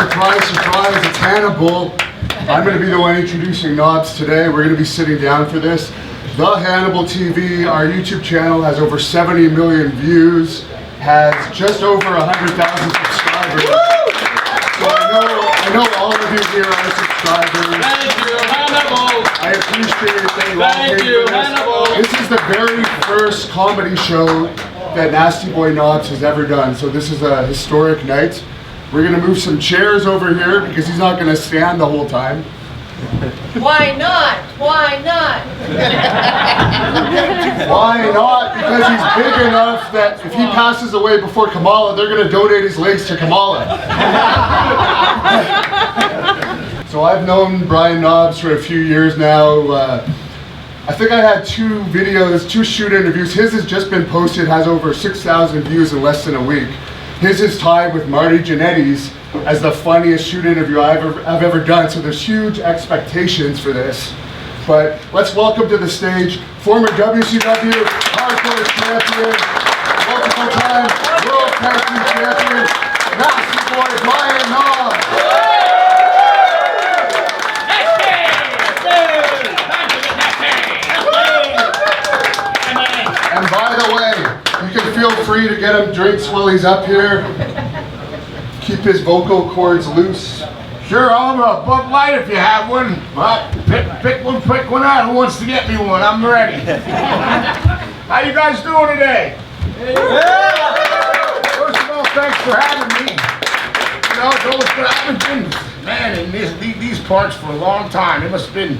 surprise, surprise, it's Hannibal. I'm going to be the one introducing Knobs today. We're going to be sitting down for this. The Hannibal TV, our YouTube channel, has over 70 million views, has just over 100,000 subscribers. So I know all of you here are subscribers. Thank you, Hannibal. I appreciate that you all Thank came you, for this. Hannibal. This is the very first comedy show that Nasty Boy Knobs has ever done. So this is a historic night. We're going to move some chairs over here because he's not going to stand the whole time. Why not? Why not? Why not? Because he's big enough that if he passes away before Kamala, they're going to donate his legs to Kamala. So I've known Brian Knobs for a few years now. I think I had two shoot interviews. His has just been posted, has over 6,000 views in less than a week. His is tied with Marty Jannetty's as the funniest shoot interview I've ever done, so there's huge expectations for this. But let's welcome to the stage former WCW Hardcore Champion, multiple-time World Tag Team Champion, Nasty Boy Brian Knobs. And by the way, you can feel free to get him drinks while he's up here. Keep his vocal cords loose. Sure, I'll have a Bud Light if you have one. Well, pick one out. Who wants to get me one? I'm ready. How you guys doing today? First of all, thanks for having me. You know, I haven't been, man, in these parts for a long time. It must have been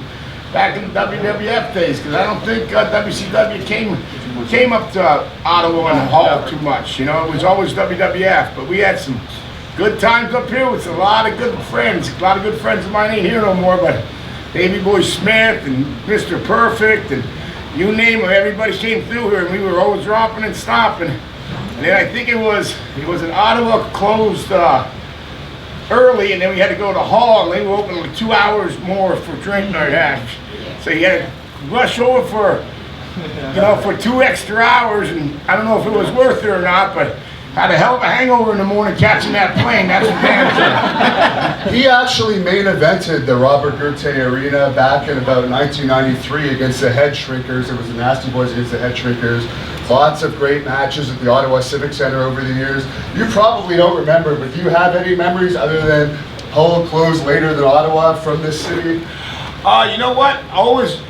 back in the WWF days, because I don't think WCW came up to Ottawa and Hall too much. You know, it was always WWF, but we had some good times up here with a lot of good friends. A lot of good friends of mine ain't here no more, but Davey Boy Smith and Mr. Perfect and you name them, everybody came through here and we were always dropping and stopping. And then I think it was in Ottawa closed early, and then we had to go to Hall, and they were open like 2 hours more for drink night. So you had to rush over for 2 extra hours, and I don't know if it was worth it or not, but had a hell of a hangover in the morning catching that plane, that's for damn sure. He actually main evented the Robert Gertay Arena back in about 1993 against the Head Shrinkers. It was the Nasty Boys against the Head Shrinkers. Lots of great matches at the Ottawa Civic Center over the years. You probably don't remember, but do you have any memories other than Hull closed later than Ottawa from this city? You know what? Always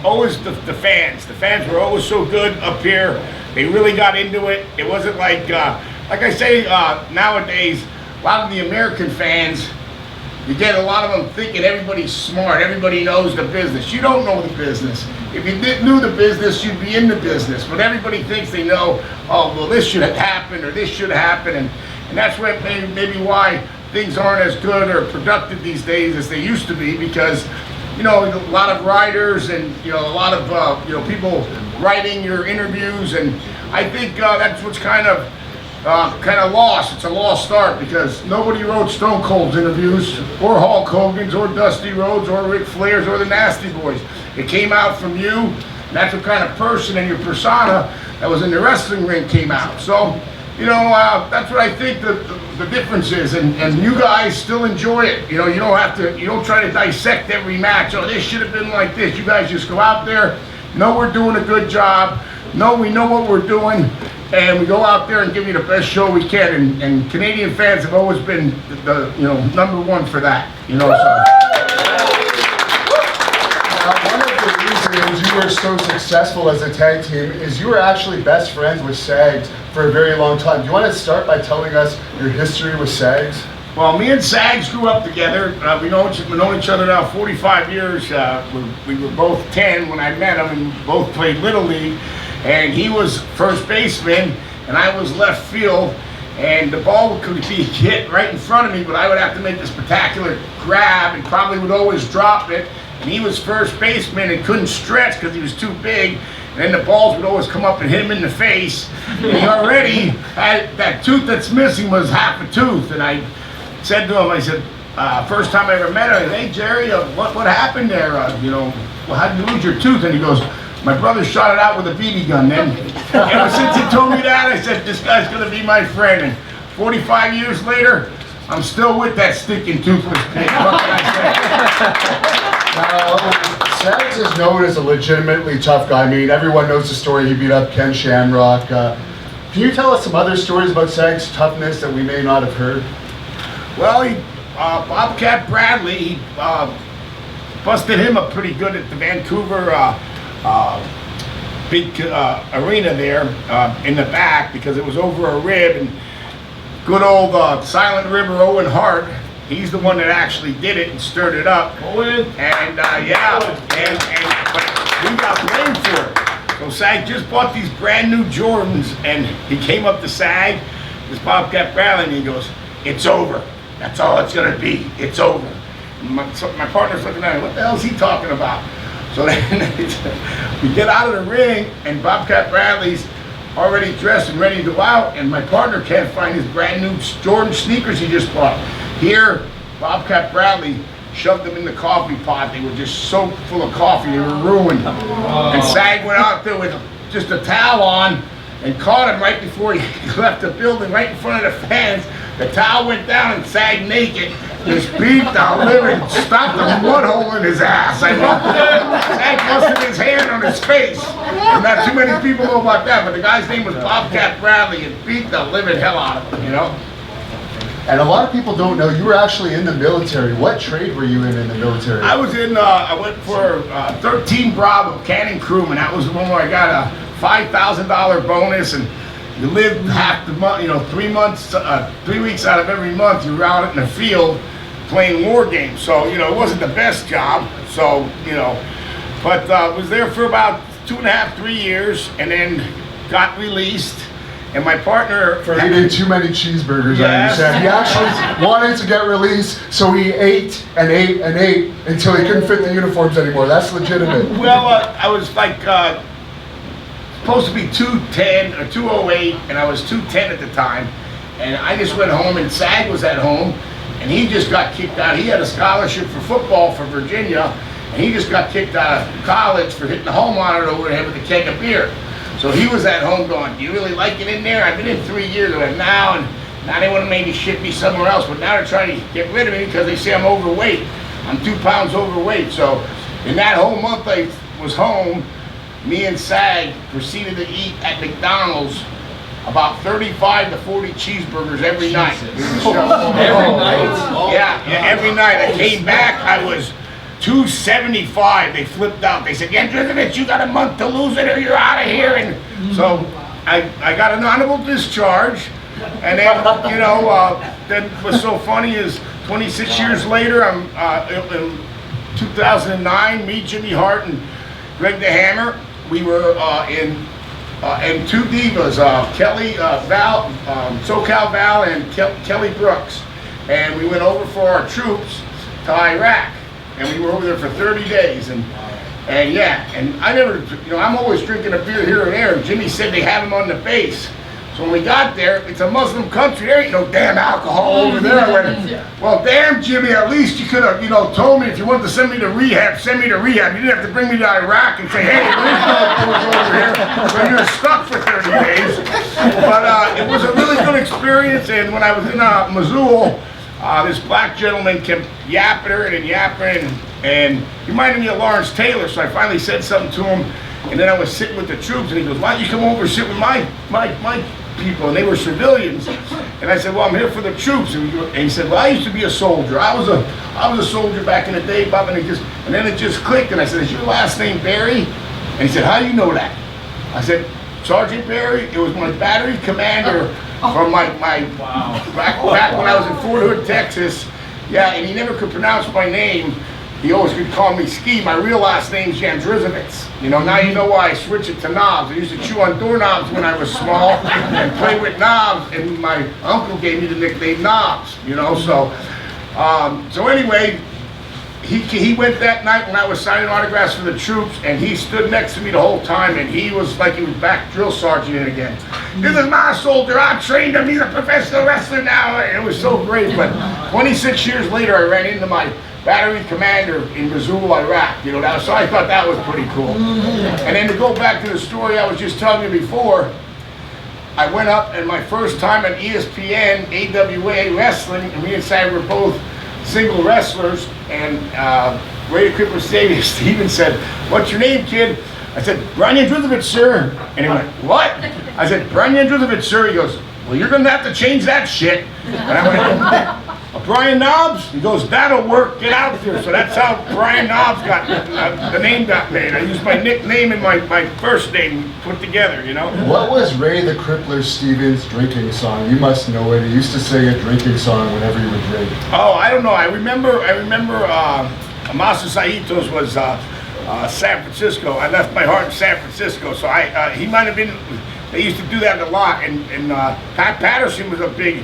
the fans. The fans were always so good up here. They really got into it. It wasn't like I say, nowadays, a lot of the American fans, you get a lot of them thinking everybody's smart, everybody knows the business. You don't know the business. If you knew the business, you'd be in the business. But everybody thinks they know, oh, well, this should have happened, or this should happen, and that's where maybe why things aren't as good or productive these days as they used to be, because, you know, a lot of writers and, you know, a lot of, people writing your interviews, and I think that's what's kind of lost. It's a lost start, because nobody wrote Stone Cold's interviews, or Hulk Hogan's, or Dusty Rhodes, or Ric Flair's, or the Nasty Boys. It came out from you, and that's what kind of person and your persona that was in the wrestling ring came out. So, you know, that's what I think the difference is, and you guys still enjoy it. You know, you don't try to dissect every match. Oh, this should have been like this. You guys just go out there, know we're doing a good job, know we know what we're doing, and we go out there and give you the best show we can, and Canadian fans have always been the number one for that, you know. One of the reasons you were so successful as a tag team is you were actually best friends with Sags for a very long time. Do you want to start by telling us your history with Sags? Well, me and Sags grew up together. We've known each other now 45 years. We were both 10 when I met him, and both played Little League. And he was first baseman, and I was left field. And the ball could be hit right in front of me, but I would have to make this spectacular grab, and probably would always drop it. And he was first baseman and couldn't stretch because he was too big. And then the balls would always come up and hit him in the face. And he already had that tooth that's missing was half a tooth. And I said to him, I said, first time I ever met him, hey Jerry, what happened there? Well, how did you lose your tooth? And he goes, my brother shot it out with a BB gun then. Ever since he told me that, I said, this guy's gonna be my friend. And 45 years later, I'm still with that stinking toothless pig. What can I say? Now, Sags is known as a legitimately tough guy. I mean, everyone knows the story. He beat up Ken Shamrock. Can you tell us some other stories about Sags' toughness that we may not have heard? Well, Bobcat Bradley, he busted him up pretty good at the Vancouver big arena there in the back because it was over a rib. And good old Silent River Owen Hart, he's the one that actually did it and stirred it up. Owen. And but he got blamed for it. So Sag just bought these brand new Jordans, and he came up to Sag, this Bobcat Bradley, and he goes, "It's over. That's all it's gonna be. It's over." And my partner's looking at him, what the hell is he talking about? So then we get out of the ring, and Bobcat Bradley's already dressed and ready to go out, and my partner can't find his brand new Jordan sneakers he just bought. Here, Bobcat Bradley shoved them in the coffee pot. They were just soaked full of coffee. They were ruined. And Sag went out there with just a towel on and caught him right before he left the building, right in front of the fans. The towel went down and Sag naked just beat the living, stopped a mud hole in his ass. I mean, Sag busted his hand on his face. And not too many people know about that, but the guy's name was Bobcat Bradley and beat the living hell out of him, you know? And a lot of people don't know, you were actually in the military. What trade were you in the military? I was in, I went for 13 Bravo cannon crewman. That was the one where I got a $5,000 bonus, and you lived half the month, 3 months, 3 weeks out of every month you were out in the field playing war games. So, it wasn't the best job. So, but was there for about 2.5, 3 years, and then got released. And my partner for eating too many cheeseburgers, yes. I understand. He actually wanted to get released, so he ate and ate and ate until he couldn't fit the uniforms anymore. That's legitimate. Well, I was like supposed to be 210 or 208, and I was 210 at the time. And I just went home, and Sag was at home, and he just got kicked out. He had a scholarship for football for Virginia, and he just got kicked out of college for hitting the home monitor over the head with a keg of beer. So he was at home going, "Do you really like it in there? I've been in 3 years of it now, and now they want to maybe ship me somewhere else, but now they're trying to get rid of me because they say I'm overweight. I'm 2 pounds overweight." So in that whole month I was home, me and Sag proceeded to eat at McDonald's about 35 to 40 cheeseburgers every night. Every night? Yeah, every night. I came back, I was 275. They flipped out. They said, "Andrikovich, you got a month to lose it or you're out of here." And so I got an honorable discharge. And then, then what's so funny is 26 years later, I'm in 2009, me, Jimmy Hart, and Greg the Hammer, we were in two divas, Kelly Val, SoCal Val, and Kelly Brooks. And we went over for our troops to Iraq. And we were over there for 30 days, and yeah, and I never, I'm always drinking a beer here and there, and Jimmy said they have them on the base. So when we got there, it's a Muslim country, there ain't no damn alcohol over there. I went, "Well, damn, Jimmy, at least you could have, told me if you wanted to send me to rehab, send me to rehab. You didn't have to bring me to Iraq and say, hey, there's no over here, so you're stuck for 30 days. But it was a really good experience, and when I was in Missoula, this black gentleman kept yapping and he reminded me of Lawrence Taylor, so I finally said something to him, and then I was sitting with the troops, and he goes, "Why don't you come over and sit with my people?" And they were civilians, and I said, "Well, I'm here for the troops." And he said, "Well, I used to be a soldier. I was a soldier back in the day, Bob." And then it just clicked, and I said, "Is your last name Barry?" And he said, "How do you know that?" I said, "Sergeant Barry, it was my battery commander from my back when I was in Fort Hood, Texas." Yeah, and he never could pronounce my name. He always could call me Ski. My real last name's Jandrizovitz. Now you know why I switched it to knobs. I used to chew on doorknobs when I was small and play with knobs, and my uncle gave me the nickname Knobs, So anyway, he went that night when I was signing autographs for the troops, and he stood next to me the whole time, and he was like he was back drill sergeant again. "This is my soldier, I trained him, he's a professional wrestler now." It was so great, but 26 years later I ran into my battery commander in Mosul, Iraq, so I thought that was pretty cool. And then to go back to the story I was just telling you before, I went up, and my first time on ESPN, AWA Wrestling, and me and Sam were both single wrestlers, and Radio Cripper Steven said, "What's your name, kid?" I said, "Brian Andruzovich, sir." And he went, "What?" I said, "Brian Andruzovich, sir." He goes, "Well, you're gonna have to change that shit." And I went, "Brian Knobs?" He goes, "That'll work, get out there." So that's how Brian Knobs got, the name got made. I used my nickname and my first name put together, you know? What was Ray the Crippler Stevens' drinking song? You must know it. He used to sing a drinking song whenever he would drink. Oh, I don't know. I remember Amasu Saito's was San Francisco. I left my heart in San Francisco, so he might have been, they used to do that a lot, and Pat Patterson was a big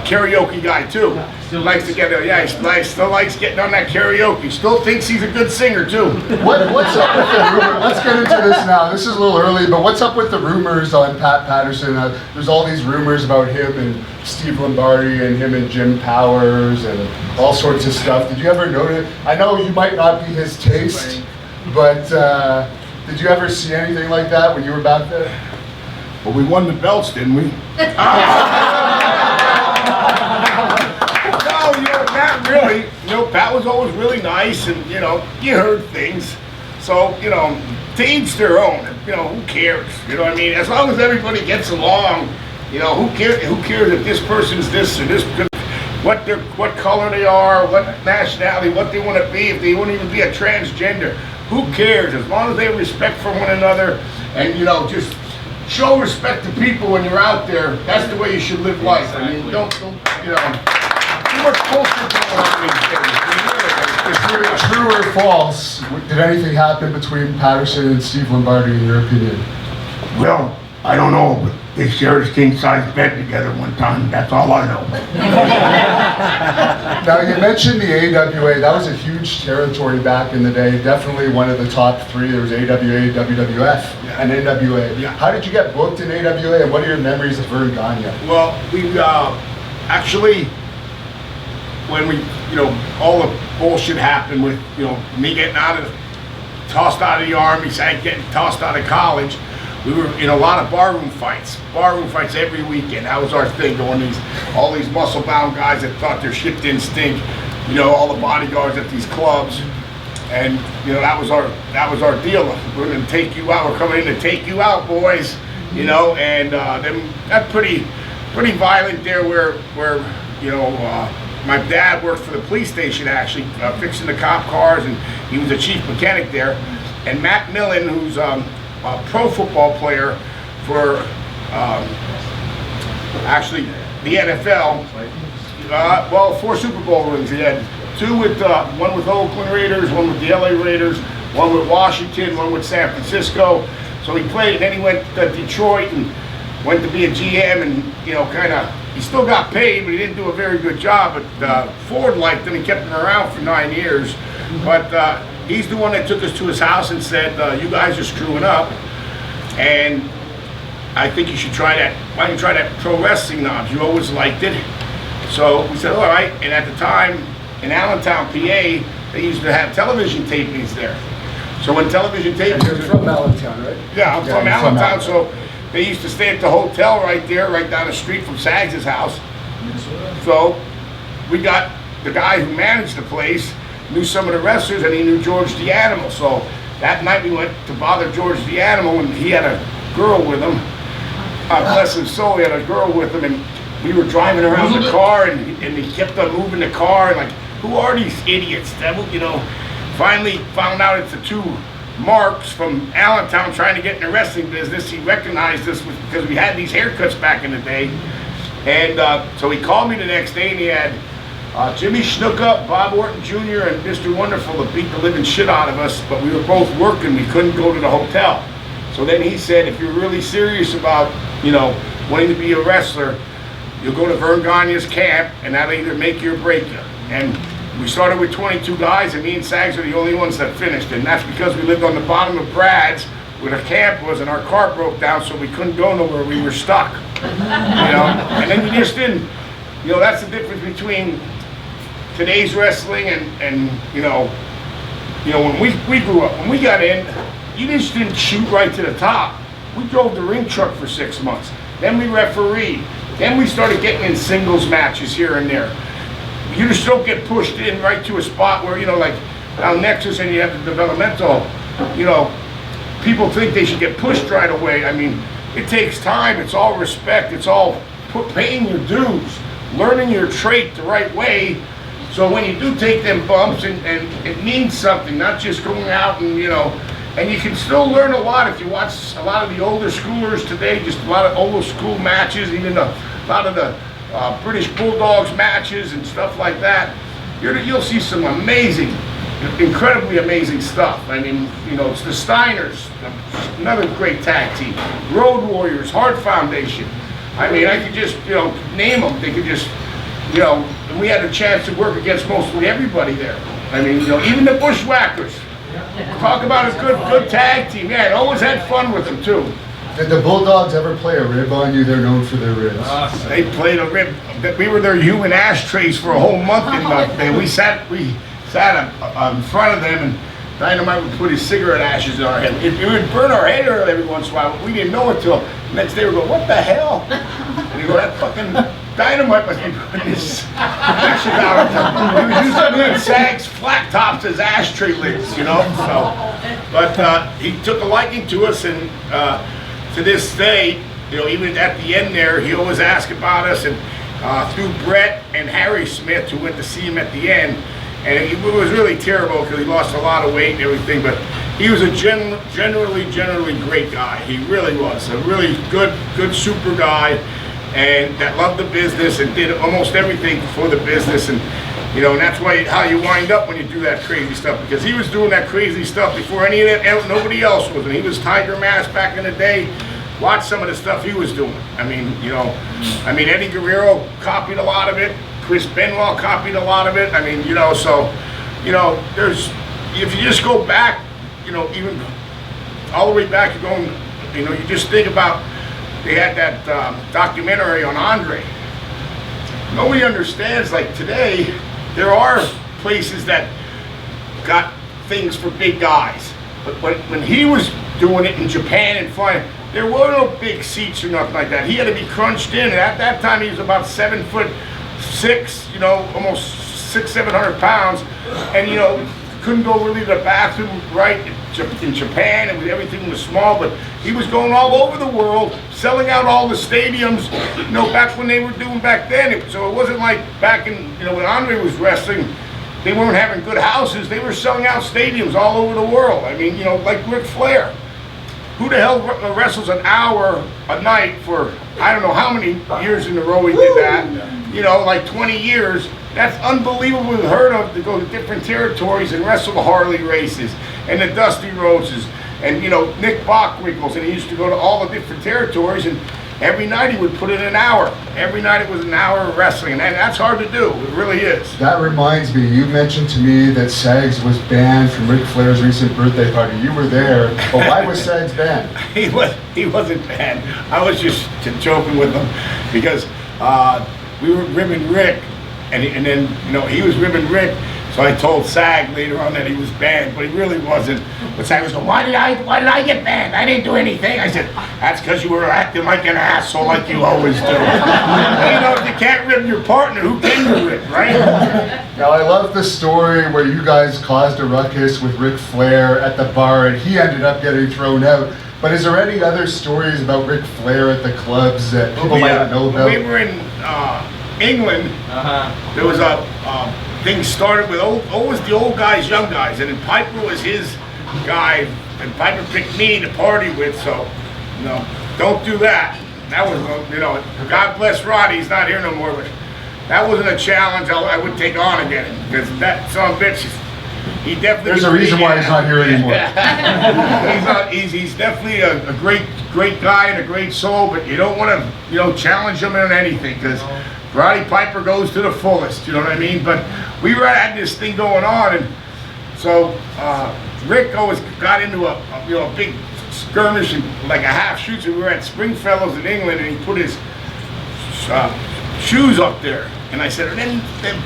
karaoke guy too. Still likes to get, still likes getting on that karaoke. Still thinks he's a good singer too. What's up with the rumor? Let's get into this now. This is a little early, but what's up with the rumors on Pat Patterson? There's all these rumors about him and Steve Lombardi and him and Jim Powers and all sorts of stuff. Did you ever notice? I know you might not be his taste, but did you ever see anything like that when you were back there? Well, we won the belts, didn't we? No, not really. Pat was always really nice, and you heard things. So, to each their own. Who cares? You know what I mean? As long as everybody gets along, who cares? Who cares if this person's this or this? What color they are, what nationality, what they want to be, if they want to even be a transgender. Who cares? As long as they have respect for one another, and just show respect to people when you're out there. That's the way you should live life. I mean, don't too much bullshit going on these days. True or false? Did anything happen between Patterson and Steve Lombardi, in your opinion? Well, I don't know, but they shared a king-size bed together one time. That's all I know. Now, you mentioned the AWA. That was a huge territory back in the day. Definitely one of the top three. There was AWA, WWF, and NWA. Yeah. How did you get booked in AWA, and what are your memories of Vern Gagne? Well, we actually, when we, all the bullshit happened with, me getting tossed out of the Army, getting tossed out of college, we were in a lot of barroom fights every weekend. That was our thing, all these muscle-bound guys that thought their shit didn't stink, all the bodyguards at these clubs, and that was our deal. We're gonna take you out. We're coming in to take you out, boys. And then that's pretty violent there. Where my dad worked for the police station actually, fixing the cop cars, and he was the chief mechanic there. And Matt Millen, who's a pro football player for actually the NFL. 4 Super Bowl rings. He had 2 with one with Oakland Raiders, one with the LA Raiders, one with Washington, one with San Francisco. So he played, and then he went to Detroit and went to be a GM, and he still got paid, but he didn't do a very good job. But Ford liked him. He kept him around for 9 years. But he's the one that took us to his house and said, "You guys are screwing up, and I think you should try that. Why don't you try that pro wrestling, Knobs? You always liked it." So we said, "All right." And at the time, in Allentown, PA, they used to have television tapings there. So when television tapings... You're from Valentine, right? Yeah, I'm from Allentown, so they used to stay at the hotel right there, right down the street from Sags' house. So we got the guy who managed the place, knew some of the wrestlers, and he knew George the Animal. So that night we went to bother George the Animal, and he had a girl with him. Bless his soul, he had a girl with him, and we were driving around the car, and he kept on moving the car, and like, who are these idiots? Finally found out it's the 2 marks from Allentown trying to get in the wrestling business. He recognized us because we had these haircuts back in the day. And so he called me the next day, and he had Jimmy Snuka, Bob Orton Jr., and Mr. Wonderful to beat the living shit out of us, but we were both working. We couldn't go to the hotel. So then he said, if you're really serious about, wanting to be a wrestler, you'll go to Vern Gagne's camp, and that'll either make you or break you. And we started with 22 guys, and me and Sags are the only ones that finished. And that's because we lived on the bottom of Brad's, where the camp was, and our car broke down, so we couldn't go nowhere. We were stuck. And then you just didn't, that's the difference between today's wrestling and when we grew up, when we got in, you just didn't shoot right to the top. We drove the ring truck for 6 months. Then we refereed. Then we started getting in singles matches here and there. You just don't get pushed in right to a spot where, like down Nexus and you have the developmental, people think they should get pushed right away. I mean, it takes time. It's all respect. It's all paying your dues, learning your trait the right way. So when you do take them bumps, and it means something, not just going out and, and you can still learn a lot if you watch a lot of the older schoolers today, just a lot of old school matches, even a lot of the British Bulldogs matches and stuff like that. You'll see some amazing, incredibly amazing stuff. I mean, it's the Steiners, another great tag team, Road Warriors, Heart Foundation. I mean, I could just, name them. They could just, and we had a chance to work against mostly everybody there. I mean, even the Bushwhackers. Talk about a good tag team. Yeah, I always had fun with them too. Did the Bulldogs ever play a rib on you? They're known for their ribs. They played a rib. We were their human ashtrays for a whole month. We sat in front of them, and Dynamite would put his cigarette ashes in our head. It would burn our head every once in a while, but we didn't know it till the next day. We go, what the hell? And you go, that fucking Dynamite must be putting his ashes out. He was using me and Sag's flat tops as ashtray lids, So, but he took a liking to us, and to this day, even at the end there, he always asked about us, and through Brett and Harry Smith, who went to see him at the end. And it was really terrible because he lost a lot of weight and everything, but he was a generally great guy. He really was a really good super guy, and that loved the business and did almost everything for the business. And and that's how you wind up when you do that crazy stuff, because he was doing that crazy stuff before any of that, nobody else was. And he was Tiger Mask back in the day. Watch some of the stuff he was doing. I mean, Eddie Guerrero copied a lot of it. Chris Benoit copied a lot of it. I mean, there's, if you just go back, even all the way back, you're going, you just think about, they had that documentary on Andre. Nobody understands, like today, there are places that got things for big guys. But when he was doing it in Japan and flying, there were no big seats or nothing like that. He had to be crunched in, and at that time he was about 7'6", almost 600-700 pounds, and couldn't go really to the bathroom right in Japan, and everything was small, but he was going all over the world, selling out all the stadiums, back when they were doing back then. So it wasn't like back in, when Andre was wrestling, they weren't having good houses. They were selling out stadiums all over the world. I mean, like Ric Flair. Who the hell wrestles an hour a night for, I don't know how many years in a row he did that, like 20 years. That's unbelievably unheard of, to go to different territories and wrestle the Harley races and the Dusty Roses and, Nick Bockwinkel's, and he used to go to all the different territories, and every night he would put in an hour. Every night it was an hour of wrestling, and that's hard to do. It really is. That reminds me, you mentioned to me that Sags was banned from Ric Flair's recent birthday party. You were there, but why was Sags banned? He wasn't banned. I was just joking with him because we were ribbing Rick, and then he was ribbing Rick. So I told Sag later on that he was banned, but he really wasn't. But Sag was going, why did I get banned? I didn't do anything. I said, that's because you were acting like an asshole like you always do. If you can't rib your partner, who can you rib, right? Now I love the story where you guys caused a ruckus with Ric Flair at the bar and he ended up getting thrown out. But is there any other stories about Ric Flair at the clubs that people might not know about? When we were in England, there was a thing started with always the old guys, young guys, and then Piper was his guy, and Piper picked me to party with, so, don't do that. That was, God bless Roddy, he's not here no more, but that wasn't a challenge I would take on again, because that son of a bitch, he definitely... There's a reason why he's not here anymore. He's definitely a great guy and a great soul, but you don't want to, challenge him on anything, because Roddy Piper goes to the fullest, you know what I mean? But we had this thing going on, and so Rick always got into a big skirmish and like a half shoot. So we were at Springfellows in England, and he put his shoes up there, and I said, "Are them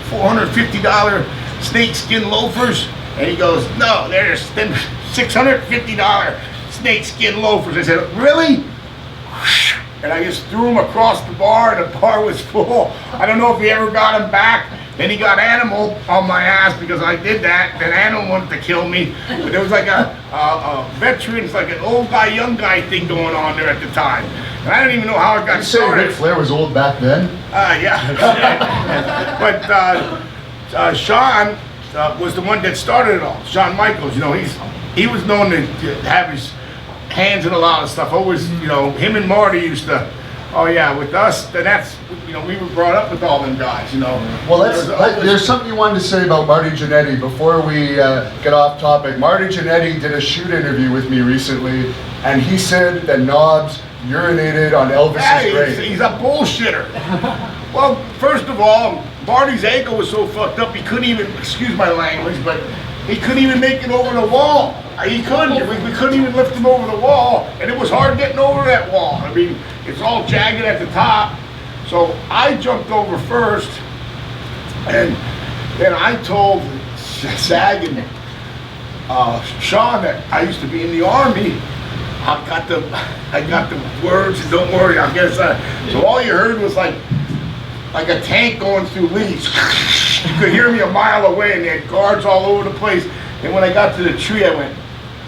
$450 snakeskin loafers?" And he goes, "No, they're them $650 snakeskin loafers. I said, really? And I just threw him across the bar, and the bar was full. I don't know if he ever got him back. Then he got Hannibal on my ass because I did that. Then Hannibal wanted to kill me. But there was like a veterans, like an old guy, young guy thing going on there at the time. And I don't even know how it got started. Ric Flair was old back then? Yeah. But Shawn was the one that started it all. Shawn Michaels, you know, he was known to have his hands in a lot of stuff. Always, you know, him and Marty used to. Oh yeah, with us, then that's, you know, we were brought up with all them guys, you know. Well, there's something you wanted to say about Marty Jannetty before we get off topic. Marty Jannetty did a shoot interview with me recently, and he said that Knobs urinated on Elvis's grave. He's a bullshitter. Well, first of all, Marty's ankle was so fucked up he couldn't even, excuse my language, but he couldn't even make it over the wall. He couldn't. We couldn't even lift him over the wall, and it was hard getting over that wall. I mean, it's all jagged at the top. So I jumped over first, and then I told Sag and Shawn that I used to be in the Army. I got the words, and don't worry, I guess. So all you heard was like a tank going through leaves. You could hear me a mile away, and they had guards all over the place. And when I got to the tree, I went,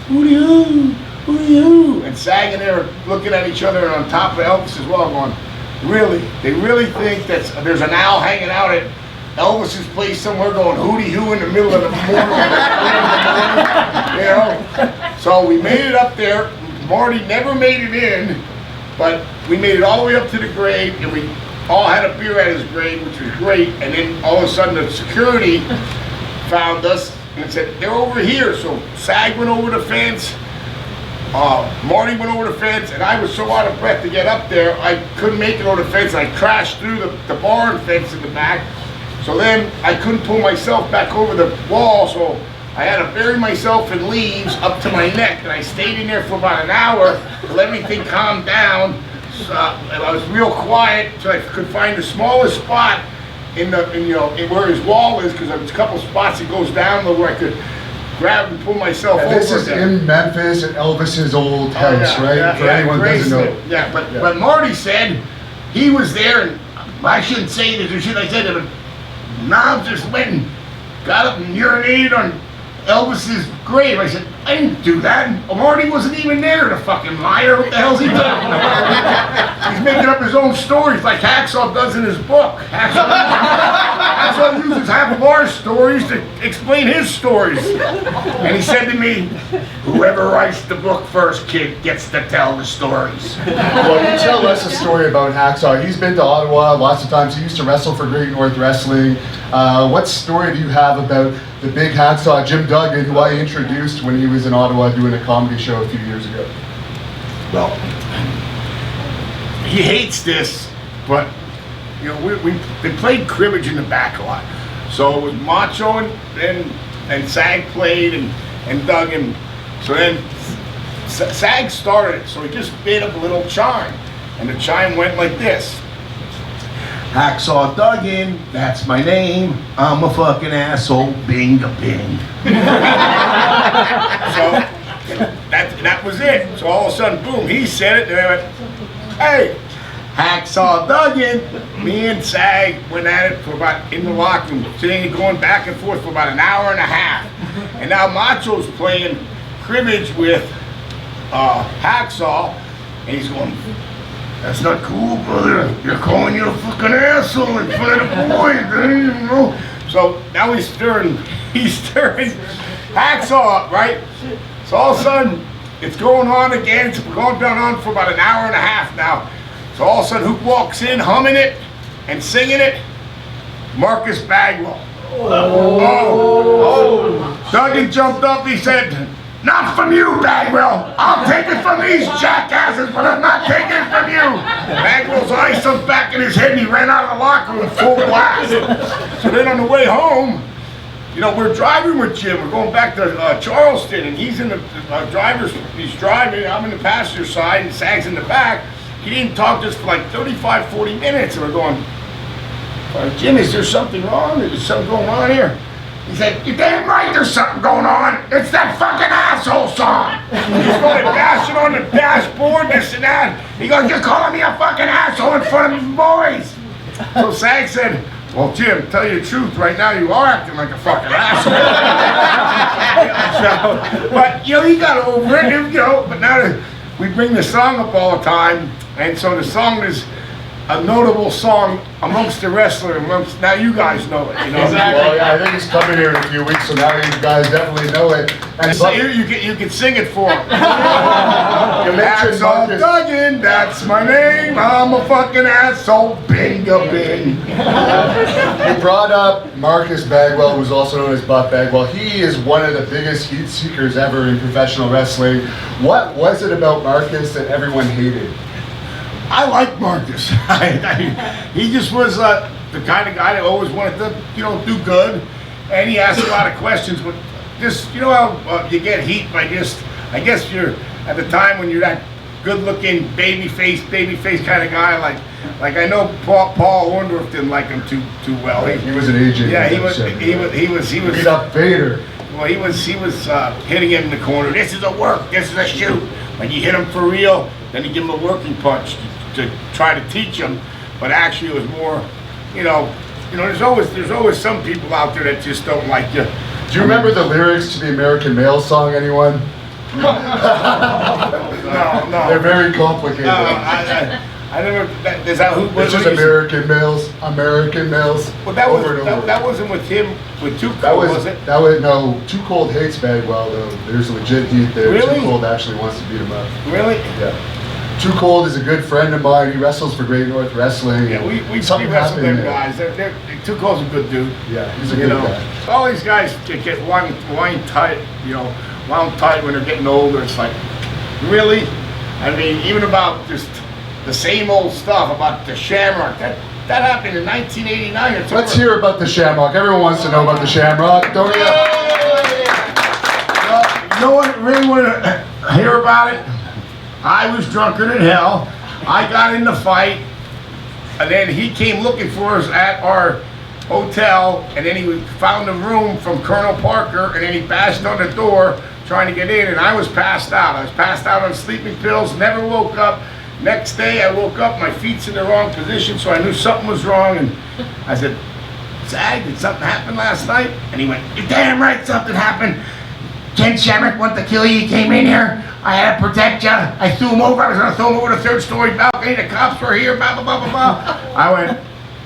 "Hoo-dee-hoo, hoo-dee-hoo," and Sag and they were looking at each other, and on top of Elvis as well, going, really? They really think that there's an owl hanging out at Elvis's place somewhere going hootie-hoo in the middle of the morning, you know? So we made it up there. Marty never made it in, but we made it all the way up to the grave, and we all had a beer at his grave, which was great. And then all of a sudden the security found us and said, they're over here. So Sag went over the fence, Marty went over the fence, and I was so out of breath to get up there, I couldn't make it over the fence. I crashed through the barn fence in the back. So then I couldn't pull myself back over the wall, so I had to bury myself in leaves up to my neck, and I stayed in there for about an hour to let everything calm down. And I was real quiet so I could find the smallest spot in where his wall is, because there's a couple spots that goes down where I could grab and pull myself over. This is in Memphis at Elvis's old house, right? Yeah, For anyone who doesn't know. Yeah, but Marty said he was there, and I shouldn't say this or should I say that, but Knobs just went and got up and urinated on Elvis's grave. I said, I didn't do that. Marty wasn't even there, the fucking liar. What the hell's he doing? He's making up his own stories like Hacksaw does in his book. Hacksaw uses half of our stories to explain his stories. And he said to me, whoever writes the book first, kid, gets to tell the stories. Well, you tell us a story about Hacksaw. He's been to Ottawa lots of times. He used to wrestle for Great North Wrestling. What story do you have about the big Hacksaw, Jim Duggan, who I introduced when he was in Ottawa doing a comedy show a few years ago? Well, he hates this, but you know, they played cribbage in the back a lot. So it was Macho and Sag played and Duggan. So then Sag started it, so he just made up a little chime, and the chime went like this. Hacksaw Duggan, that's my name. I'm a fucking asshole, bing a bing. So that was it. So all of a sudden, boom, he said it, and I went, hey, Hacksaw Duggan. Me and Sag went at it for about, in the locker room, sitting and going back and forth for about an hour and a half. And now Macho's playing cribbage with Hacksaw, and he's going, that's not cool, brother. You're calling you a fucking asshole in front of the boys, you know? So now he's stirring Hacksaw up, right? So all of a sudden, it's going on again. It's going on for about an hour and a half now. So all of a sudden, who walks in humming it and singing it? Marcus Bagwell. Duggan jumped up, he said, not from you, Bagwell. I'll take it from these jackasses, but I'm not taking it from you. Bagwell's eyes sunk back in his head, and he ran out of the locker room full blast. So then on the way home, you know, we're driving with Jim. We're going back to Charleston, and he's in the he's driving. I'm in the passenger side, and Sag's in the back. He didn't talk to us for like 35, 40 minutes, and we're going, Jim, is there something wrong? Is there something going on here? He said, "You're damn right there's something going on. It's that fucking asshole song." He started bashing on the dashboard, this and that. He goes, "You're calling me a fucking asshole in front of the boys." So Sag said, "Well, Jim, tell you the truth, right now you are acting like a fucking asshole." So, but, he got over it, but now that we bring the song up all the time, and so the song is a notable song amongst the wrestler, now you guys know it, Exactly. Well, yeah, I think he's coming here in a few weeks, so now you guys definitely know it. And so you can sing it for him. You mentioned Asshole Marcus. Duggan, that's my name. I'm a fucking asshole. Bingo bing. You brought up Marcus Bagwell, who's also known as Buff Bagwell. He is one of the biggest heat seekers ever in professional wrestling. What was it about Marcus that everyone hated? I like Marcus. He just was the kind of guy that always wanted to, do good, and he asked a lot of questions. But just, how you get heat by just, I guess you're at the time when you're that good-looking baby face kind of guy. Like I know Paul Orndorff didn't like him too well. He was an agent. Yeah, he was. Beat up Vader. Well, he was hitting him in the corner. This is a work. This is a shoot. When you hit him for real, then you give him a working punch to try to teach him, but actually it was more, there's always some people out there that just don't like you. Do you remember the lyrics to the American Male song, anyone? No. They're very complicated. No, I never. Is that who? It's just American Males. Well, that wasn't with him. With Too Cold, was it? No. Too Cold hates Bagwell though. There's legit heat there. Really? Too Cold actually wants to beat him up. Really? Yeah. Too Cold is a good friend of mine. He wrestles for Great North Wrestling. Yeah, we wrestled them guys. They're Too Cold's a good dude. Yeah, he's a good guy. All these guys get wound tight, wound tight when they're getting older. It's like, really? I mean, even about just the same old stuff about the Shamrock. That happened in 1989. Let's hear about the Shamrock. Everyone wants to know about the Shamrock, don't you? Well, no one really want to hear about it. I was drunker than hell. I got in the fight, and then he came looking for us at our hotel, and then he found a room from Colonel Parker, and then he bashed on the door trying to get in, and I was passed out. I was passed out on sleeping pills, never woke up. Next day I woke up, my feet's in the wrong position, so I knew something was wrong, and I said, "Zag, did something happen last night?" And he went, "You're damn right something happened. Ken Shamrock wanted to kill you. He came in here. I had to protect you. I threw him over. I was going to throw him over the third-story balcony. The cops were here, blah, blah, blah, blah, blah." I went,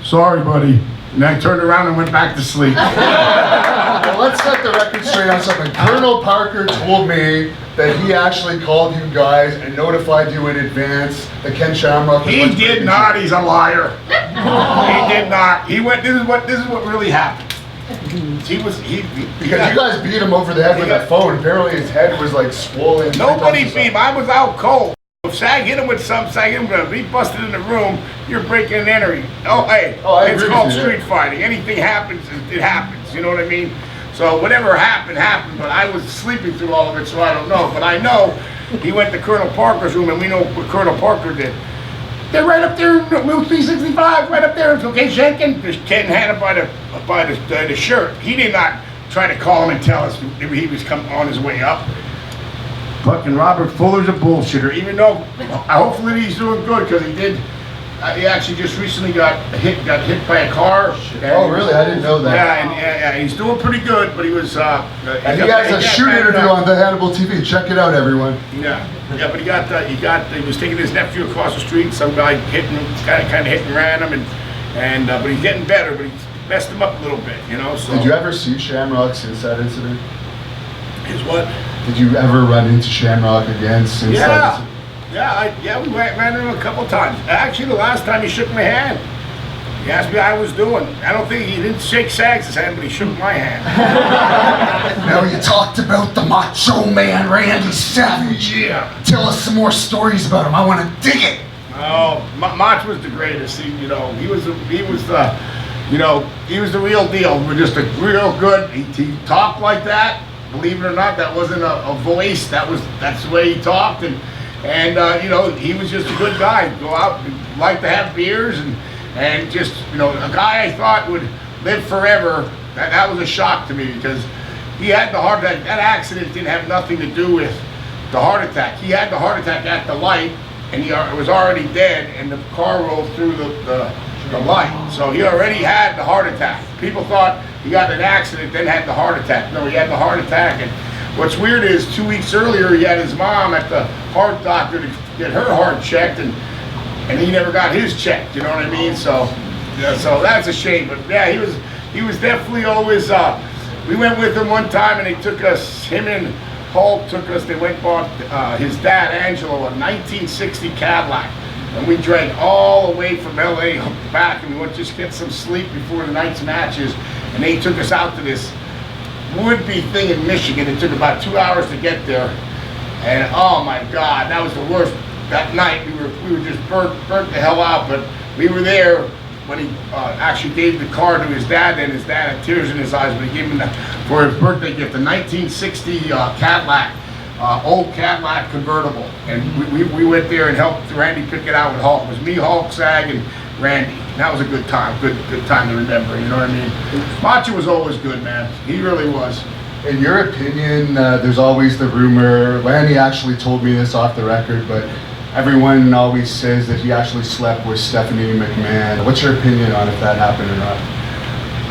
"Sorry, buddy." And I turned around and went back to sleep. Well, let's set the record straight on something. Colonel Parker told me that he actually called you guys and notified you in advance that Ken Shamrock was He did not. He's a liar. He did not. He went, this is what really happened. Because you guys beat him over the head with that phone. Apparently his head was like swollen. Nobody beat him. I was out cold. If Sag hit him with something, Sag hit him, he busted in the room, you're breaking and entering. It's called street fighting. Anything happens, it happens. You know what I mean? So whatever happened, but I was sleeping through all of it, so I don't know. But I know he went to Colonel Parker's room, and we know what Colonel Parker did. They're right up there, room 365, right up there. It's okay, shaking. There's Ken Hannibal by the shirt. He did not try to call him and tell us he was coming on his way up. Fucking Robert Fuller's a bullshitter, even though hopefully he's doing good, because he did. He actually just recently got hit by a car. Oh, really? I didn't know that. Yeah, he's doing pretty good, but he was. And he has a shoot interview on the Hannibal TV. Check it out, everyone. Yeah, but he was taking his nephew across the street. Some guy kind of hit and ran him, but he's getting better. But he messed him up a little bit, So. Did you ever see Shamrock since that incident? His what? Did you ever run into Shamrock again since that incident? Yeah, we ran into him a couple times. Actually, the last time he shook my hand. He asked me how I was doing. I don't think he didn't shake Sag's hand, but he shook my hand. Now you talked about the Macho Man, Randy Savage. Yeah. Tell us some more stories about him. I want to dig it. Oh, Mach was the greatest. He was the real deal. We're just a real good. He talked like that. Believe it or not, that wasn't a voice. That's the way he talked, and he was just a good guy. Go out, like to have beers, and just a guy I thought would live forever, that was a shock to me because he had the heart attack. That accident didn't have nothing to do with the heart attack. He had the heart attack at the light, and he was already dead, and the car rolled through the light. So he already had the heart attack. People thought he got in an accident, then had the heart attack. No, he had the heart attack. And what's weird is 2 weeks earlier, he had his mom at the heart doctor to get her heart checked, and he never got his checked. You know what I mean? So, yeah, so that's a shame. But yeah, he was definitely always. We went with him one time, and they took us. Him and Hulk took us. They went and bought his dad Angelo a 1960 Cadillac, and we drank all the way from LA back, and we went to just get some sleep before the night's matches. And they took us out to this would-be thing in Michigan. It took about 2 hours to get there, and oh my God, that was the worst. That night we were just burnt the hell out. But we were there when he actually gave the car to his dad, and his dad had tears in his eyes when he gave him for his birthday gift, a 1960 Cadillac, old Cadillac convertible. And we went there and helped Randy pick it out with Hulk. It was me, Hulk, Sag, and Randy. And that was a good time, good time to remember, you know what I mean? Macho was always good, man. He really was. In your opinion, there's always the rumor, Lanny actually told me this off the record, but everyone always says that he actually slept with Stephanie McMahon. What's your opinion on if that happened or not?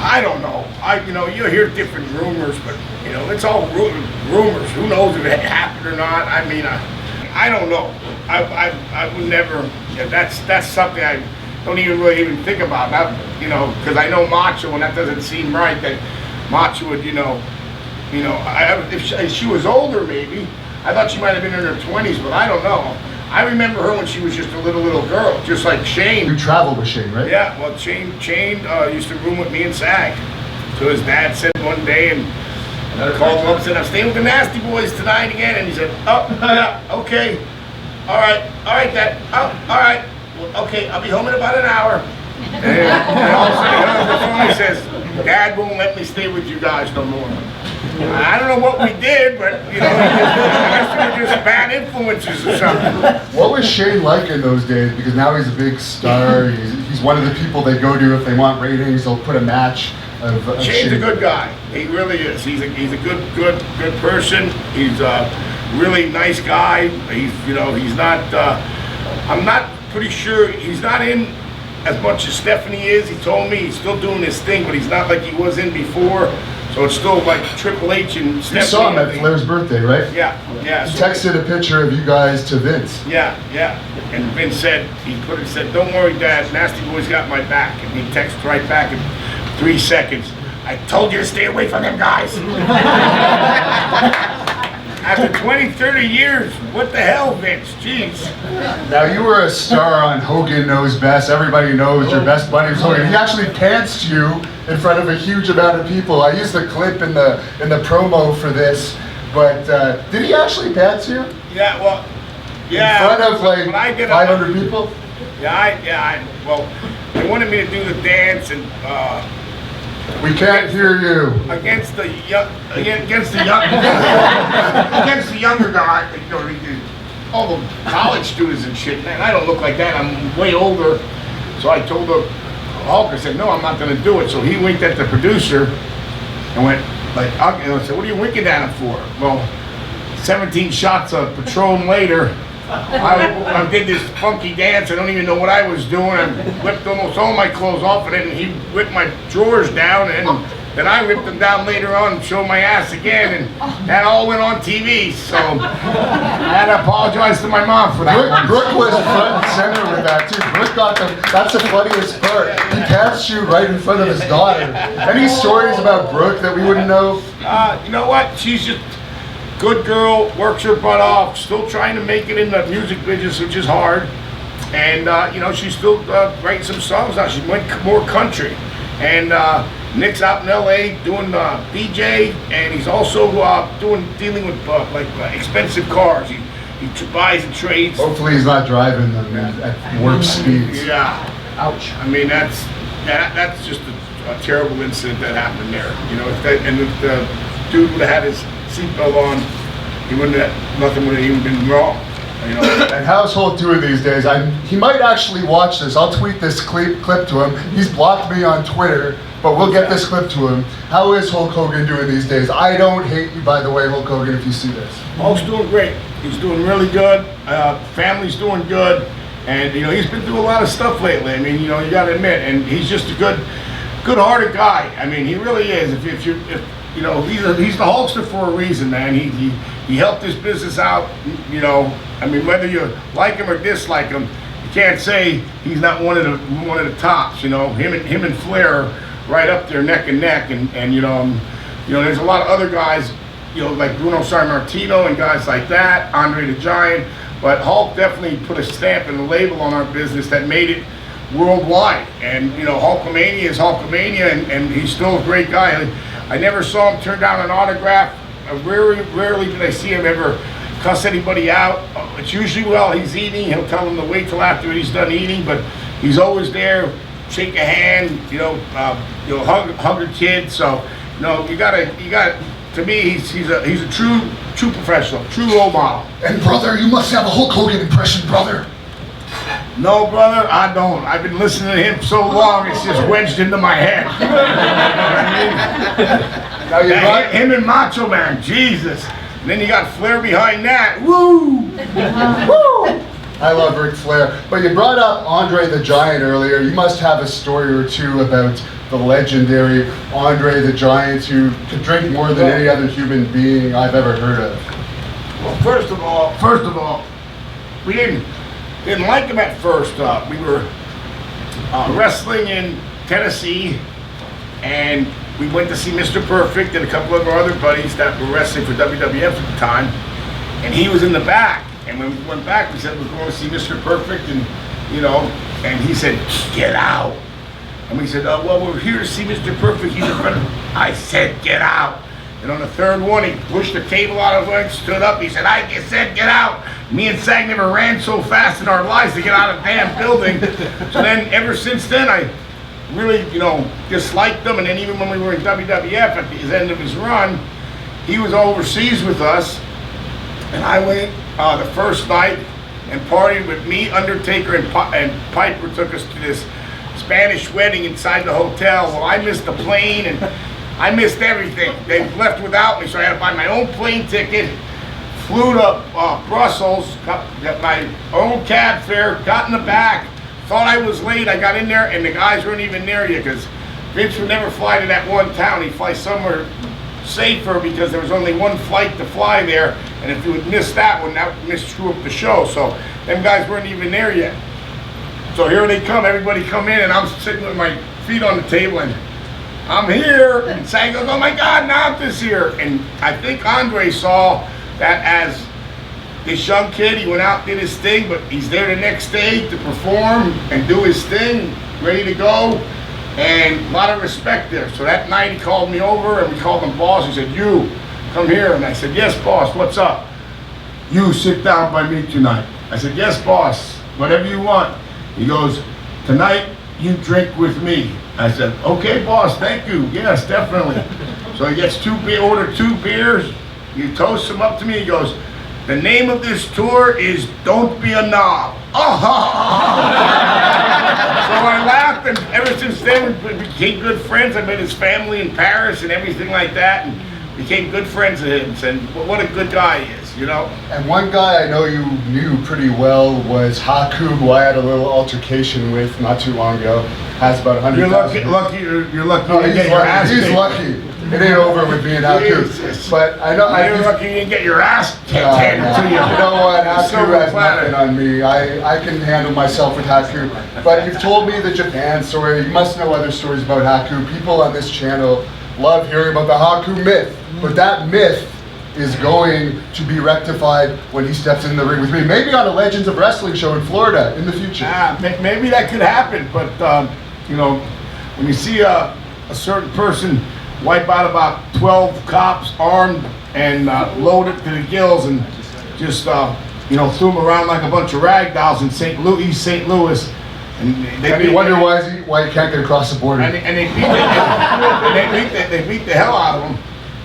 I don't know. You hear different rumors, but it's all rumors. Who knows if it happened or not? I mean, I don't know. I would never. Yeah, that's something I don't even think about. Because I know Macho, and that doesn't seem right. That Macho would, if she was older, maybe. I thought she might have been in her 20s, but I don't know. I remember her when she was just a little girl, just like Shane. You traveled with Shane, right? Yeah, well, Shane used to room with me and Sag. So his dad said one day, and I called him up and said, I'm staying with the Nasty Boys tonight again. And he said, oh, yeah, okay. All right, Dad. Oh, all right. Well, okay, I'll be home in about an hour. And all of a sudden he hung up the phone and he says, Dad won't let me stay with you guys no more. I don't know what we did, but I guess we were just bad influences or something. What was Shane like in those days? Because now he's a big star. He's one of the people they go to if they want ratings. They'll put a match of Shane's Shane. a good guy. He really is. He's a good person. He's a really nice guy. He's not. I'm not pretty sure he's not in as much as Stephanie is. He told me he's still doing his thing, but he's not like he was in before. So it's still like Triple H and Stephanie. You saw him at Flair's birthday, right? Yeah. He texted a picture of you guys to Vince. Yeah. And Vince said, don't worry, Dad, Nasty Boy's got my back. And he texted right back in 3 seconds. I told you to stay away from them guys. After 20, 30 years, what the hell, Vince? Jeez. Now, you were a star on Hogan Knows Best. Everybody knows your best buddy was Hogan. He actually pantsed you in front of a huge amount of people. I used the clip in the promo for this, but did he actually pants you? Yeah, well, yeah. In front of like 500 people? Yeah, well, they wanted me to do the dance and we can't hear you. Against the younger guy, all the college students and shit. Man, I don't look like that. I'm way older. So I told Hulk, I said, no, I'm not going to do it. So he winked at the producer and went like, I said, what are you winking at him for? Well, 17 shots of Patron later, I did this funky dance. I don't even know what I was doing. I whipped almost all my clothes off of it, and he whipped my drawers down, and then I ripped them down later on and showed my ass again, and that all went on TV. So I had to apologize to my mom for that. Brooke was front and center with that too. Brooke got that's the funniest part. He passed you right in front of his daughter. Any stories about Brooke that we wouldn't know? You know what? She's just good girl, works her butt off, still trying to make it in the music business, which is hard. And she's still writing some songs now. She went more country. And Nick's out in LA doing DJ, and he's also dealing with expensive cars. He buys and trades. Hopefully he's not driving them at warp speeds. Yeah. Ouch. I mean, that's just a terrible incident that happened there. If the dude would have had his seatbelt on, nothing would have even been wrong. You know, and how's Hulk doing these days? He might actually watch this. I'll tweet this clip to him. He's blocked me on Twitter, but we'll get this clip to him. How is Hulk Hogan doing these days? I don't hate you, by the way, Hulk Hogan, if you see this. Hulk's doing great. He's doing really good. Family's doing good. And, you know, he's been through a lot of stuff lately. I mean, you know, you got to admit. And he's just a good-hearted guy. I mean, he really is. If you know, he's the Hulkster for a reason, man. He helped his business out, you know. I mean, whether you like him or dislike him, you can't say he's not one of the tops. You know, him and Flair are right up there, neck and neck. And you know, there's a lot of other guys, you know, like Bruno Sammartino and guys like that, Andre the Giant. But Hulk definitely put a stamp and a label on our business that made it worldwide. And you know, Hulkamania is Hulkamania, and he's still a great guy. I never saw him turn down an autograph. Rarely did I see him ever cuss anybody out. It's usually while he's eating. He'll tell them to wait till after he's done eating, but he's always there, shake a hand, you know, hug a kid. So, you know, you got. To me, he's a true professional, true role model. And brother, you must have a Hulk Hogan impression, brother. No, brother, I don't. I've been listening to him so long, it's just wedged into my head. You know what I mean? Him and Macho Man, Jesus. And then you got Flair behind that. Woo! Woo! I love Ric Flair. But you brought up Andre the Giant earlier. You must have a story or two about the legendary Andre the Giant, who could drink more than any other human being I've ever heard of. Well, first of all, we didn't like him at first. We were wrestling in Tennessee, and we went to see Mr. Perfect and a couple of our other buddies that were wrestling for WWF at the time, and he was in the back. And when we went back, we said we're going to see Mr. Perfect, and you know, and he said, "Get out." And we said, "Well, we're here to see Mr. Perfect. He's a friend." I said, "Get out." And on the third one, he pushed the table out of the way, stood up. He said, "I said, get out." Me and Sag never ran so fast in our lives to get out of the damn building. So then, ever since then, I really, you know, disliked him. And then even when we were in WWF at the end of his run, he was overseas with us. And I went the first night and partied with me, Undertaker, and Piper took us to this Spanish wedding inside the hotel. Well, I missed the plane and I missed everything. They left without me, so I had to buy my own plane ticket, flew to Brussels, got my own cab fare, got in the back, thought I was late. I got in there and the guys weren't even near you because Vince would never fly to that one town. He'd fly somewhere safer because there was only one flight to fly there, and if you would miss that one, that would screw up the show. So them guys weren't even there yet. So here they come, everybody come in, and I'm sitting with my feet on the table, and I'm here, and Sag goes, "Oh my God, Nant here." And I think Andre saw that as this young kid. He went out, did his thing, but he's there the next day to perform and do his thing, ready to go, and a lot of respect there. So that night he called me over, and we called him boss. He said, "You, come here." And I said, "Yes, boss, what's up?" "You sit down by me tonight." I said, "Yes, boss, whatever you want." He goes, "Tonight, you drink with me." I said, "Okay, boss, thank you. Yes, definitely." So he gets ordered 2 beers. He toasts them up to me. He goes, "The name of this tour is Don't Be a Knob." Oh! So I laughed, and ever since then we became good friends. I met his family in Paris and everything like that, and became good friends of his. And what a good guy he is, you know. And one guy I know you knew pretty well was Haku, who I had a little altercation with not too long ago. Has about 100,000. You're lucky. No, to get your ass he's kicked. lucky. It ain't over with me and Haku. Jesus. But I know You're lucky you didn't get your ass kicked No. handed to you. You know what? Haku Silver has platter. nothing on me. I can handle myself with Haku. But you've told me the Japan story. You must know other stories about Haku. People on this channel love hearing about the Haku myth. But that myth is going to be rectified when he steps in the ring with me. Maybe on a Legends of Wrestling show in Florida in the future. Maybe that could happen, but you know, when you see a certain person wipe out about 12 cops armed and loaded to the gills and just you know, threw them around like a bunch of rag dolls in East St. Louis, and you wonder why you can't get across the border. And they beat the hell out of him.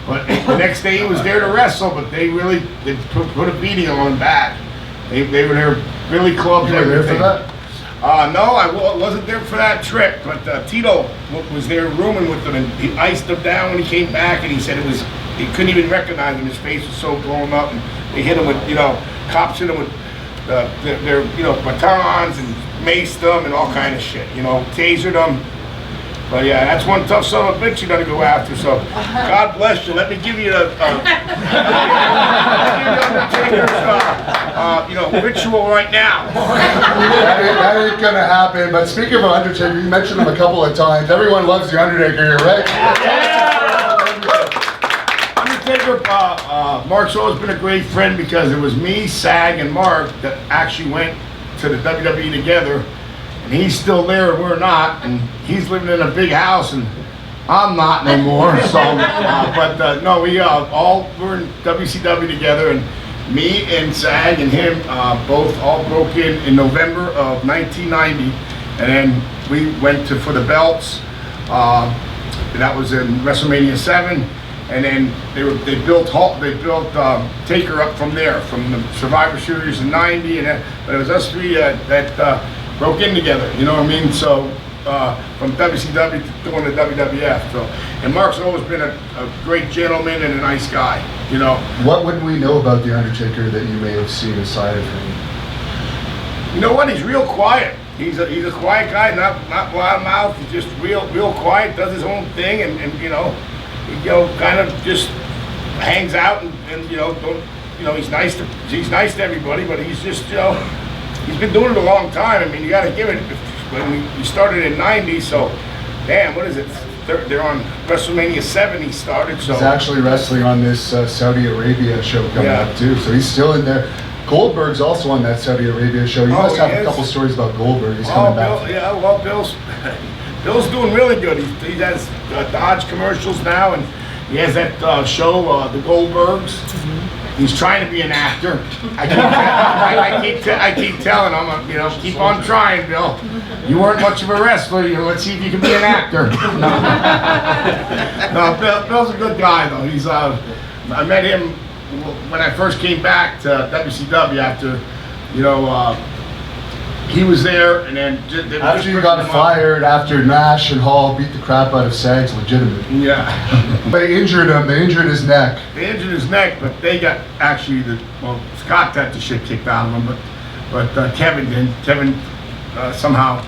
But the next day he was there to wrestle, but they put a beating on him bad. They were there, Billy clubs. You were there for that? No, I wasn't there for that trip, but Tito was there rooming with them, and he iced him down when he came back, and he said he couldn't even recognize him. His face was so blown up, and they hit him with, cops hit him with their batons and maced them and all kind of shit, tasered them. But yeah, that's one tough son of a bitch you gotta go after. So God bless you. Let me give you Undertaker's ritual right now. That ain't gonna happen. But speaking of Undertaker, you mentioned him a couple of times. Everyone loves the Undertaker here, right? Undertaker, Mark's always been a great friend because it was me, Sag, and Mark that actually went to the WWE together. And he's still there and we're not, and he's living in a big house and I'm not no more. So, no, we're in WCW together, and me and Sag and him both all broke in November of 1990, and then we went for the belts. That was in WrestleMania 7, and then they built Taker up from there, from the Survivor Series in '90, but it was us three that broke in together, you know what I mean? So from WCW to going to WWF. So, and Mark's always been a great gentleman and a nice guy, What would we know about the Undertaker that you may have seen aside of him? You know what? He's real quiet. He's a quiet guy, not loudmouth. He's just real quiet. Does his own thing, and he kind of just hangs out and he's nice to everybody, but he's just he's been doing it a long time. I mean, you got to give it. When we started in '90, so damn, what is it? They're on WrestleMania 7. He started. So he's actually wrestling on this Saudi Arabia show coming up too. So he's still in there. Goldberg's also on that Saudi Arabia show. You must have a couple stories about Goldberg. He's coming back. Bill's doing really good. He has Dodge commercials now, and he has that show, the Goldbergs. He's trying to be an actor. I keep telling him, keep on trying, Bill. You weren't much of a wrestler. Let's see if you can be an actor. No, Bill's a good guy though. I met him when I first came back to WCW after, he was there, and then after you got fired, after Nash and Hall beat the crap out of Sags, legitimate. Yeah. They injured him. They injured his neck. But they got Scott got the shit kicked out of him, but Kevin didn't. Kevin somehow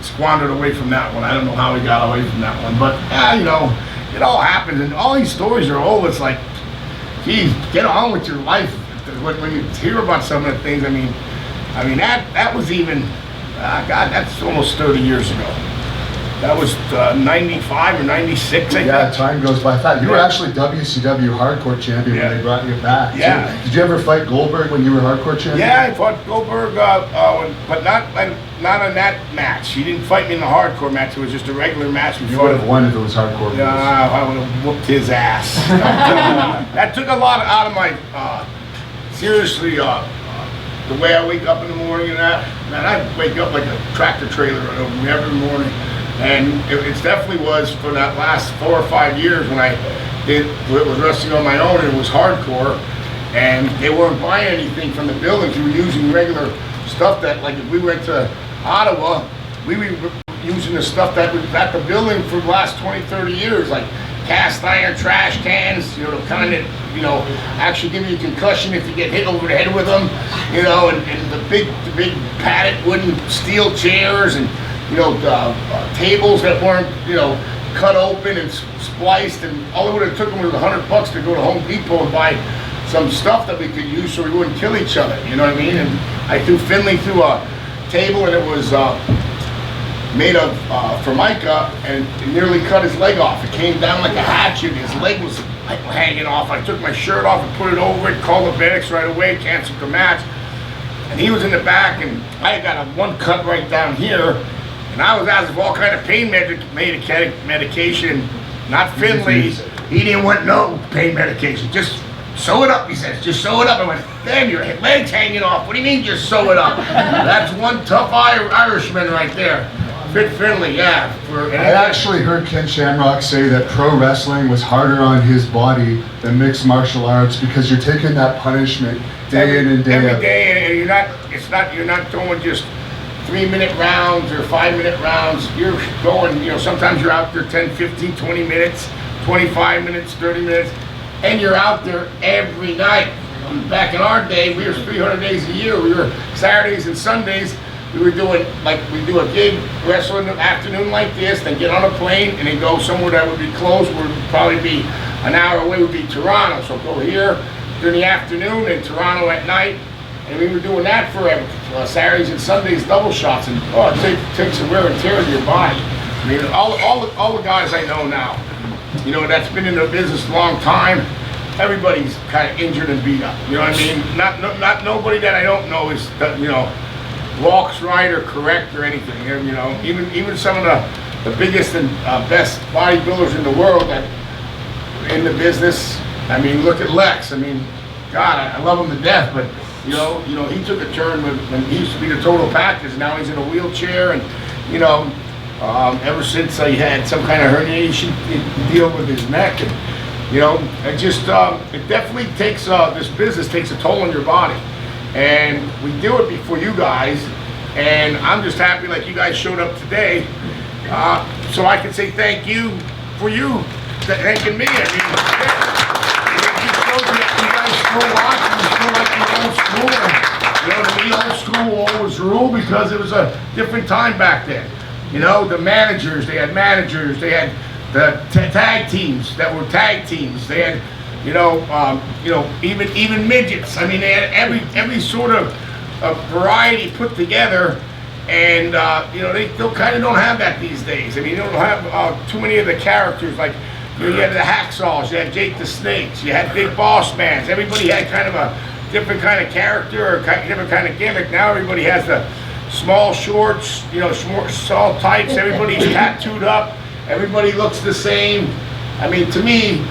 squandered away from that one. I don't know how he got away from that one, but it all happens, and all these stories are old. It's like, geez, get on with your life. When you hear about some of the things, I mean that was even, God, that's almost 30 years ago. That was 95 or 96, I think. Yeah, time goes by fast. You were actually WCW Hardcore Champion when they brought you back. Yeah. So, did you ever fight Goldberg when you were Hardcore Champion? Yeah, I fought Goldberg, but not in that match. He didn't fight me in the Hardcore match. It was just a regular match. You would have won if it was Hardcore. Yeah, I would have whooped his ass. That took a lot out of my, seriously, the way I wake up in the morning and that, man, I wake up like a tractor trailer every morning. And it definitely was for that last 4 or 5 years when I was wrestling on my own, and it was hardcore. And they weren't buying anything from the buildings. We were using regular stuff that, like if we went to Ottawa, we were using the stuff that was at the building for the last 20, 30 years, like cast iron trash cans, the kind that, actually give you a concussion if you get hit over the head with them, and the big padded wooden steel chairs, and tables that weren't, cut open and spliced, and all it would have took them was $100 to go to Home Depot and buy some stuff that we could use so we wouldn't kill each other, you know what I mean? And I threw Finley through a table, and it was made of Formica, and it nearly cut his leg off. It came down like a hatchet. His leg was hanging off. I took my shirt off and put it over it, called the medics right away, canceled the match. And he was in the back, and I got one cut right down here, and I was asking for all kind of pain medication. Not Finley. He didn't want no pain medication. Just sew it up, he says. Just sew it up. I went, damn, your leg's hanging off. What do you mean just sew it up? That's one tough Irishman right there. Fit friendly, yeah. I actually heard Ken Shamrock say that pro wrestling was harder on his body than mixed martial arts because you're taking that punishment day in and day out. Every day, and you're not throwing just 3-minute rounds or 5-minute rounds. You're going, sometimes you're out there 10, 15, 20 minutes, 25 minutes, 30 minutes, and you're out there every night. Back in our day, we were 300 days a year. We were Saturdays and Sundays. We were doing, we do a gig, wrestle in the afternoon like this, then get on a plane and then go somewhere that would be close, would probably be an hour away, would be Toronto. So go here during the afternoon and Toronto at night. And we were doing that forever. Saturdays and Sundays, double shots. And it takes a wear and tear to your body. I mean, all the guys I know now, that's been in the business a long time, everybody's kind of injured and beat up. You know what I mean? Not nobody that I don't know is, walks right or correct or anything. Even some of the biggest and best bodybuilders in the world that in the business. I mean, look at Lex. I mean, God, I love him to death, but he took a turn when he used to be the total package. Now he's in a wheelchair, and ever since he had some kind of herniation deal with his neck, and it definitely takes this business takes a toll on your body. And we do it before you guys, and I'm just happy like you guys showed up today, so I can say thank you for you thanking me. I mean, it just shows that you guys still watch, and you still like the old school. And, to me, old school always ruled because it was a different time back then. The managers, they had the tag teams that were tag teams. They had even midgets. I mean, they had every sort of variety put together, and they still kind of don't have that these days. I mean, you don't have too many of the characters. Like you had the Hacksaws, you had Jake the Snakes, you had Big Boss Mans. Everybody had kind of a different kind of character or different kind of gimmick. Now everybody has the small shorts, small tights. Everybody's tattooed up. Everybody looks the same. I mean, to me,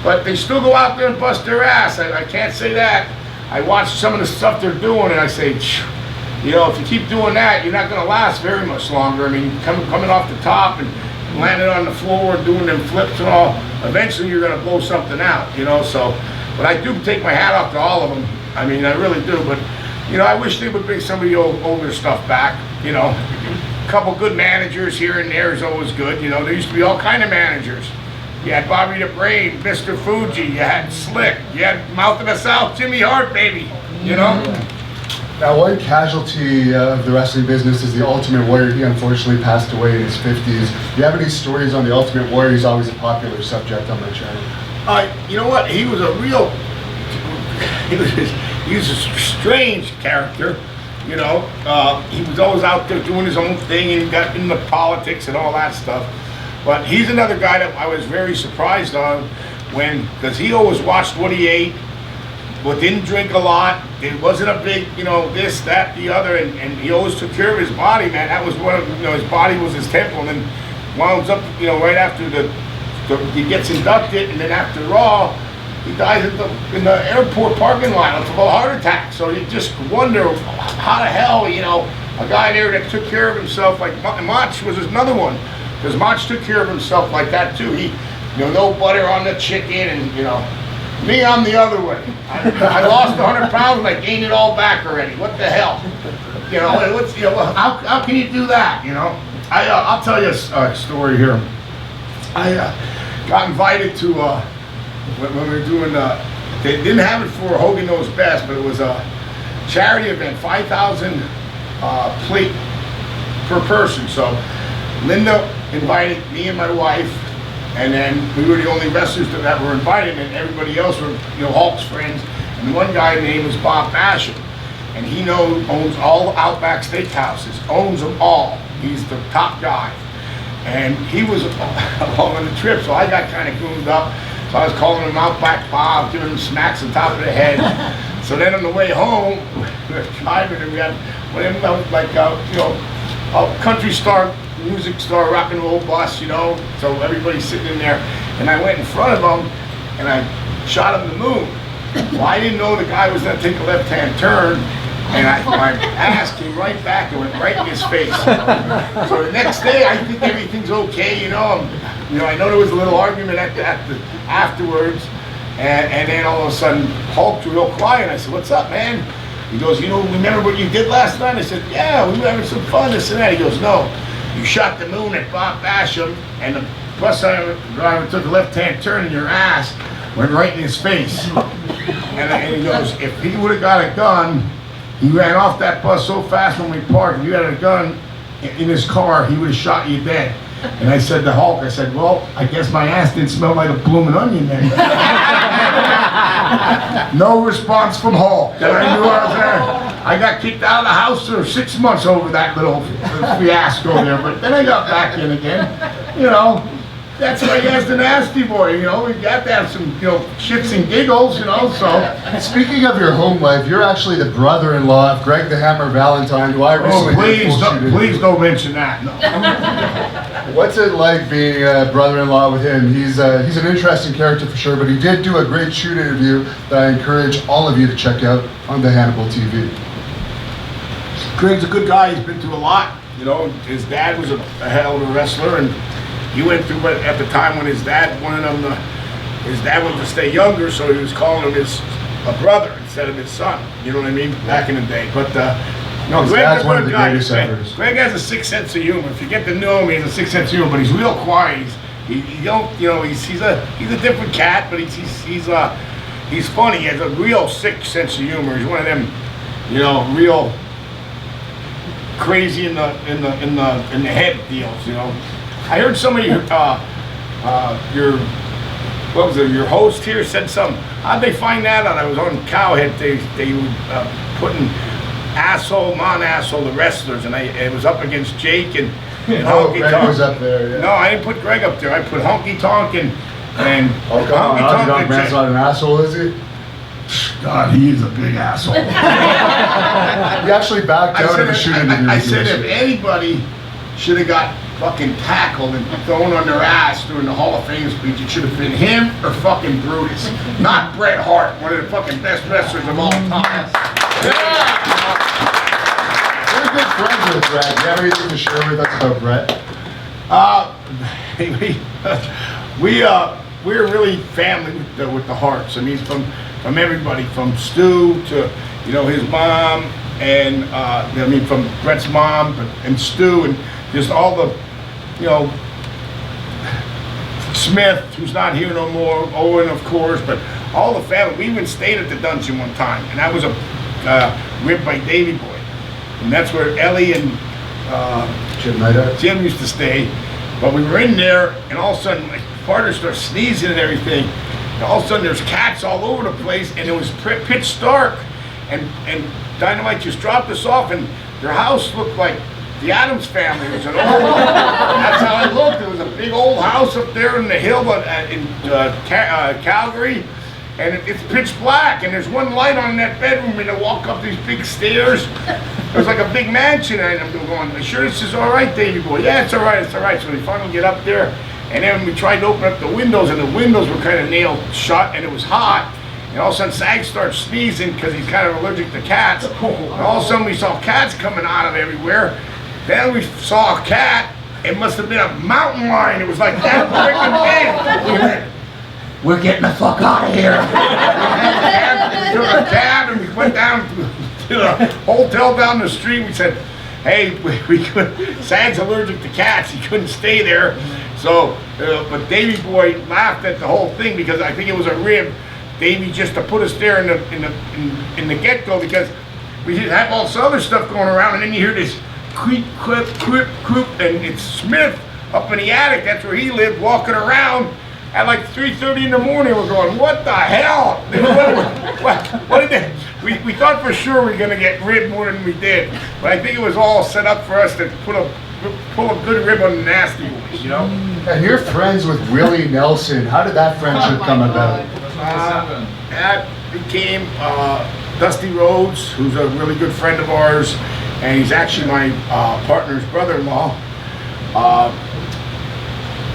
but they still go out there and bust their ass. I can't say that. I watch some of the stuff they're doing, and I say, if you keep doing that, you're not going to last very much longer. I mean, coming off the top and landing on the floor and doing them flips and all, eventually you're going to blow something out, So, but I do take my hat off to all of them. I mean, I really do. But, I wish they would bring some of the older stuff back. A couple good managers here and there is always good. There used to be all kind of managers. You had Bobby the Brain, Mr. Fuji, you had Slick, you had Mouth of the South, Jimmy Hart, baby, Now, one casualty of the wrestling business is the Ultimate Warrior. He unfortunately passed away in his 50s. Do you have any stories on the Ultimate Warrior? He's always a popular subject on my channel. You know what? He was a strange character. He was always out there doing his own thing and got into politics and all that stuff. But he's another guy that I was very surprised on because he always watched what he ate, but didn't drink a lot. It wasn't a big, this, that, the other, and he always took care of his body, man. That was one of, his body was his temple, and then winds up, right after he gets inducted, and then after Raw, he dies in the airport parking lot of a heart attack. So you just wonder how the hell, a guy there that took care of himself, like Mach was another one. Because Mach took care of himself like that too. He, no butter on the chicken, and me, I'm the other way. I lost 100 pounds and I gained it all back already. What the hell? How can you do that? I'll tell you a story here. I got invited to when we were doing. They didn't have it for Hogan Knows Best, but it was a charity event, 5,000 plate per person. So Linda invited me and my wife, and then we were the only wrestlers that were invited, and everybody else were, Hulk's friends. And one guy named was Bob Basham, and he owns all the Outback Steakhouses, owns them all. He's the top guy, and he was along on the trip, so I got kind of gooned up. So I was calling him Outback Bob, giving him smacks on top of the head. So then on the way home, we were driving, and we had one of them a country star, music star, rock and roll bus, so everybody's sitting in there, and I went in front of him and I shot him the moon. Well, I didn't know the guy was going to take a left-hand turn, And my ass came right back and went right in his face. So the next day, I think everything's okay, you know. I know there was a little argument afterwards, and then all of a sudden, Hulk's real quiet. I said, "What's up, man?" He goes, "Remember what you did last night?" I said, "Yeah, we were having some fun, this and that." He goes, "No, you shot the moon at Bob Basham, and the bus driver took a left-hand turn, and your ass went right in his face." And he goes, "If he would have got a gun, he ran off that bus so fast when we parked, if you had a gun in his car, he would have shot you dead." And I said to Hulk, I said, "Well, I guess my ass didn't smell like a blooming onion then." No response from Hulk. Then I knew I was there. I got kicked out of the house for 6 months over that little fiasco there, but then I got back in again. That's why he has the nasty boy, we got to have some, shits and giggles, so. Speaking of your home life, you're actually the brother-in-law of Greg the Hammer Valentine, who I recently please don't mention that, no. What's it like being a brother-in-law with him? He's an interesting character for sure, but he did do a great shoot interview that I encourage all of you to check out on the Hannibal TV. Greg's a good guy, he's been through a lot, his dad was a hell of a wrestler, and he went through it at the time when his dad wanted his dad wanted to stay younger, so he was calling him a brother instead of his son. You know what I mean? Back in the day. But Greg's one of the greatest ever. Greg has a sixth sense of humor. If you get to know him, he has a sixth sense of humor. But he's real quiet. He's a different cat, but he's funny. He has a real sick sense of humor. He's one of them, real crazy in the head deals. I heard somebody, your host here said something. How'd they find that out? I was on Cowhead. They were putting non-asshole, the wrestlers, and it was up against Jake and Honky Greg Tonk. was up there, yeah. No, I didn't put Greg up there. I put Honky Tonk and oh, come on, Honky Tonk Man's not an asshole, is he? God, he is a big asshole. He actually backed out of the shoot interview. I said if anybody should have got fucking tackled and thrown on their ass during the Hall of Fame speech, it should have been him or fucking Brutus, not Bret Hart, one of the fucking best wrestlers of all time. We're good friends with Brett. Do you have anything to share with us about Brett? We're really family with the Harts. I mean, from everybody, from Stu to his mom, and from Brett's mom and Stu, and just all the Smith, who's not here no more, Owen, of course, but all the family. We even stayed at the dungeon one time, and that was a rib by Davy Boy, and that's where Ellie and Jim used to stay. But we were in there, and all of a sudden, my partner starts sneezing and everything. And all of a sudden, there's cats all over the place, and it was pitch dark. And Dynamite just dropped us off, and their house looked like the Addams Family. It was an old. That's how it looked. It was a big old house up there in the hill in Calgary, and it's pitch black. And there's one light on in that bedroom, and I walk up these big stairs. It was like a big mansion, and I'm going, "Are you sure this is all right, Davey boy?" "Yeah, it's all right, it's all right." So we finally get up there, and then we tried to open up the windows, and the windows were kind of nailed shut, and it was hot. And all of a sudden, Sag starts sneezing because he's kind of allergic to cats. And all of a sudden, we saw cats coming out of everywhere. Then we saw a cat. It must have been a mountain lion. It was like that freaking big. We went, "We're getting the fuck out of here." We took a cab and we went down to the hotel down the street. We said, "Hey, we could. Sag's allergic to cats. He couldn't stay there." So, but Davey boy laughed at the whole thing because I think it was a rib. Davey just to put us there in the get-go because we have all this other stuff going around, and then you hear this creep, clip, clip, clip, and it's Smith up in the attic. That's where he lived, walking around at like 3:30 in the morning. We're going, "What the hell? What did they?" We thought for sure we were going to get ribbed more than we did, but I think it was all set up for us to pull a good rib on the Nasty Boys, And you're friends with Willie Nelson. How did that friendship come about? That became Dusty Rhodes, who's a really good friend of ours, and he's actually my partner's brother-in-law.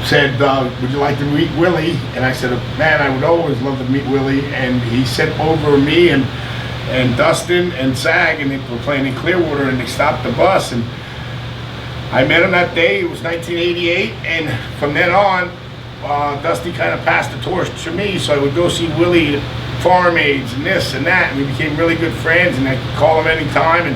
Said, "Would you like to meet Willie?" And I said, "Man, I would always love to meet Willie." And he sent over me and and Dustin and Zag, and they were playing in Clearwater, and they stopped the bus, and I met him that day. It was 1988, and from then on, Dusty kind of passed the torch to me, so I would go see Willie at Farm Aids and this and that, and we became really good friends, and I could call him anytime, and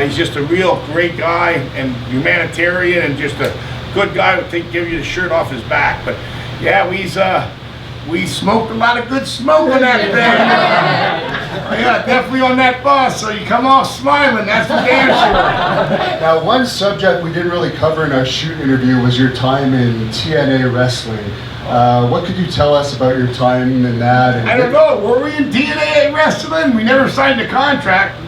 he's just a real great guy and humanitarian and just a good guy who would give you the shirt off his back. But yeah, we smoked a lot of good smoke on that thing. Yeah, definitely on that bus, so you come off smiling, that's for damn sure. Now, one subject we didn't really cover in our shoot interview was your time in TNA wrestling. What could you tell us about your time in that? And I don't know, were we in TNA wrestling? We never signed a contract.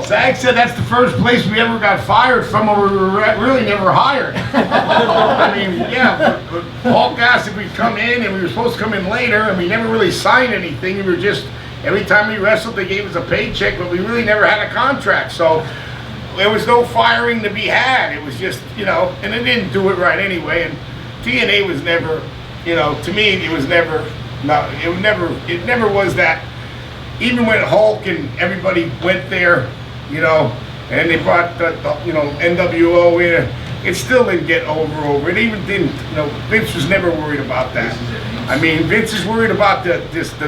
Zach said that's the first place we ever got fired from, or we were really never hired. I mean, yeah, but Hulk asked if we'd come in, and we were supposed to come in later, and we never really signed anything. We were just, every time we wrestled, they gave us a paycheck, but we really never had a contract. So there was no firing to be had. It was just, you know, and they didn't do it right anyway. And TNA was never, you know, to me, it was never, no, it never was that. Even when Hulk and everybody went there, you know, and they brought the you know, NWO in, it still didn't get over. It even didn't, you know, Vince was never worried about that. I mean, Vince is worried about the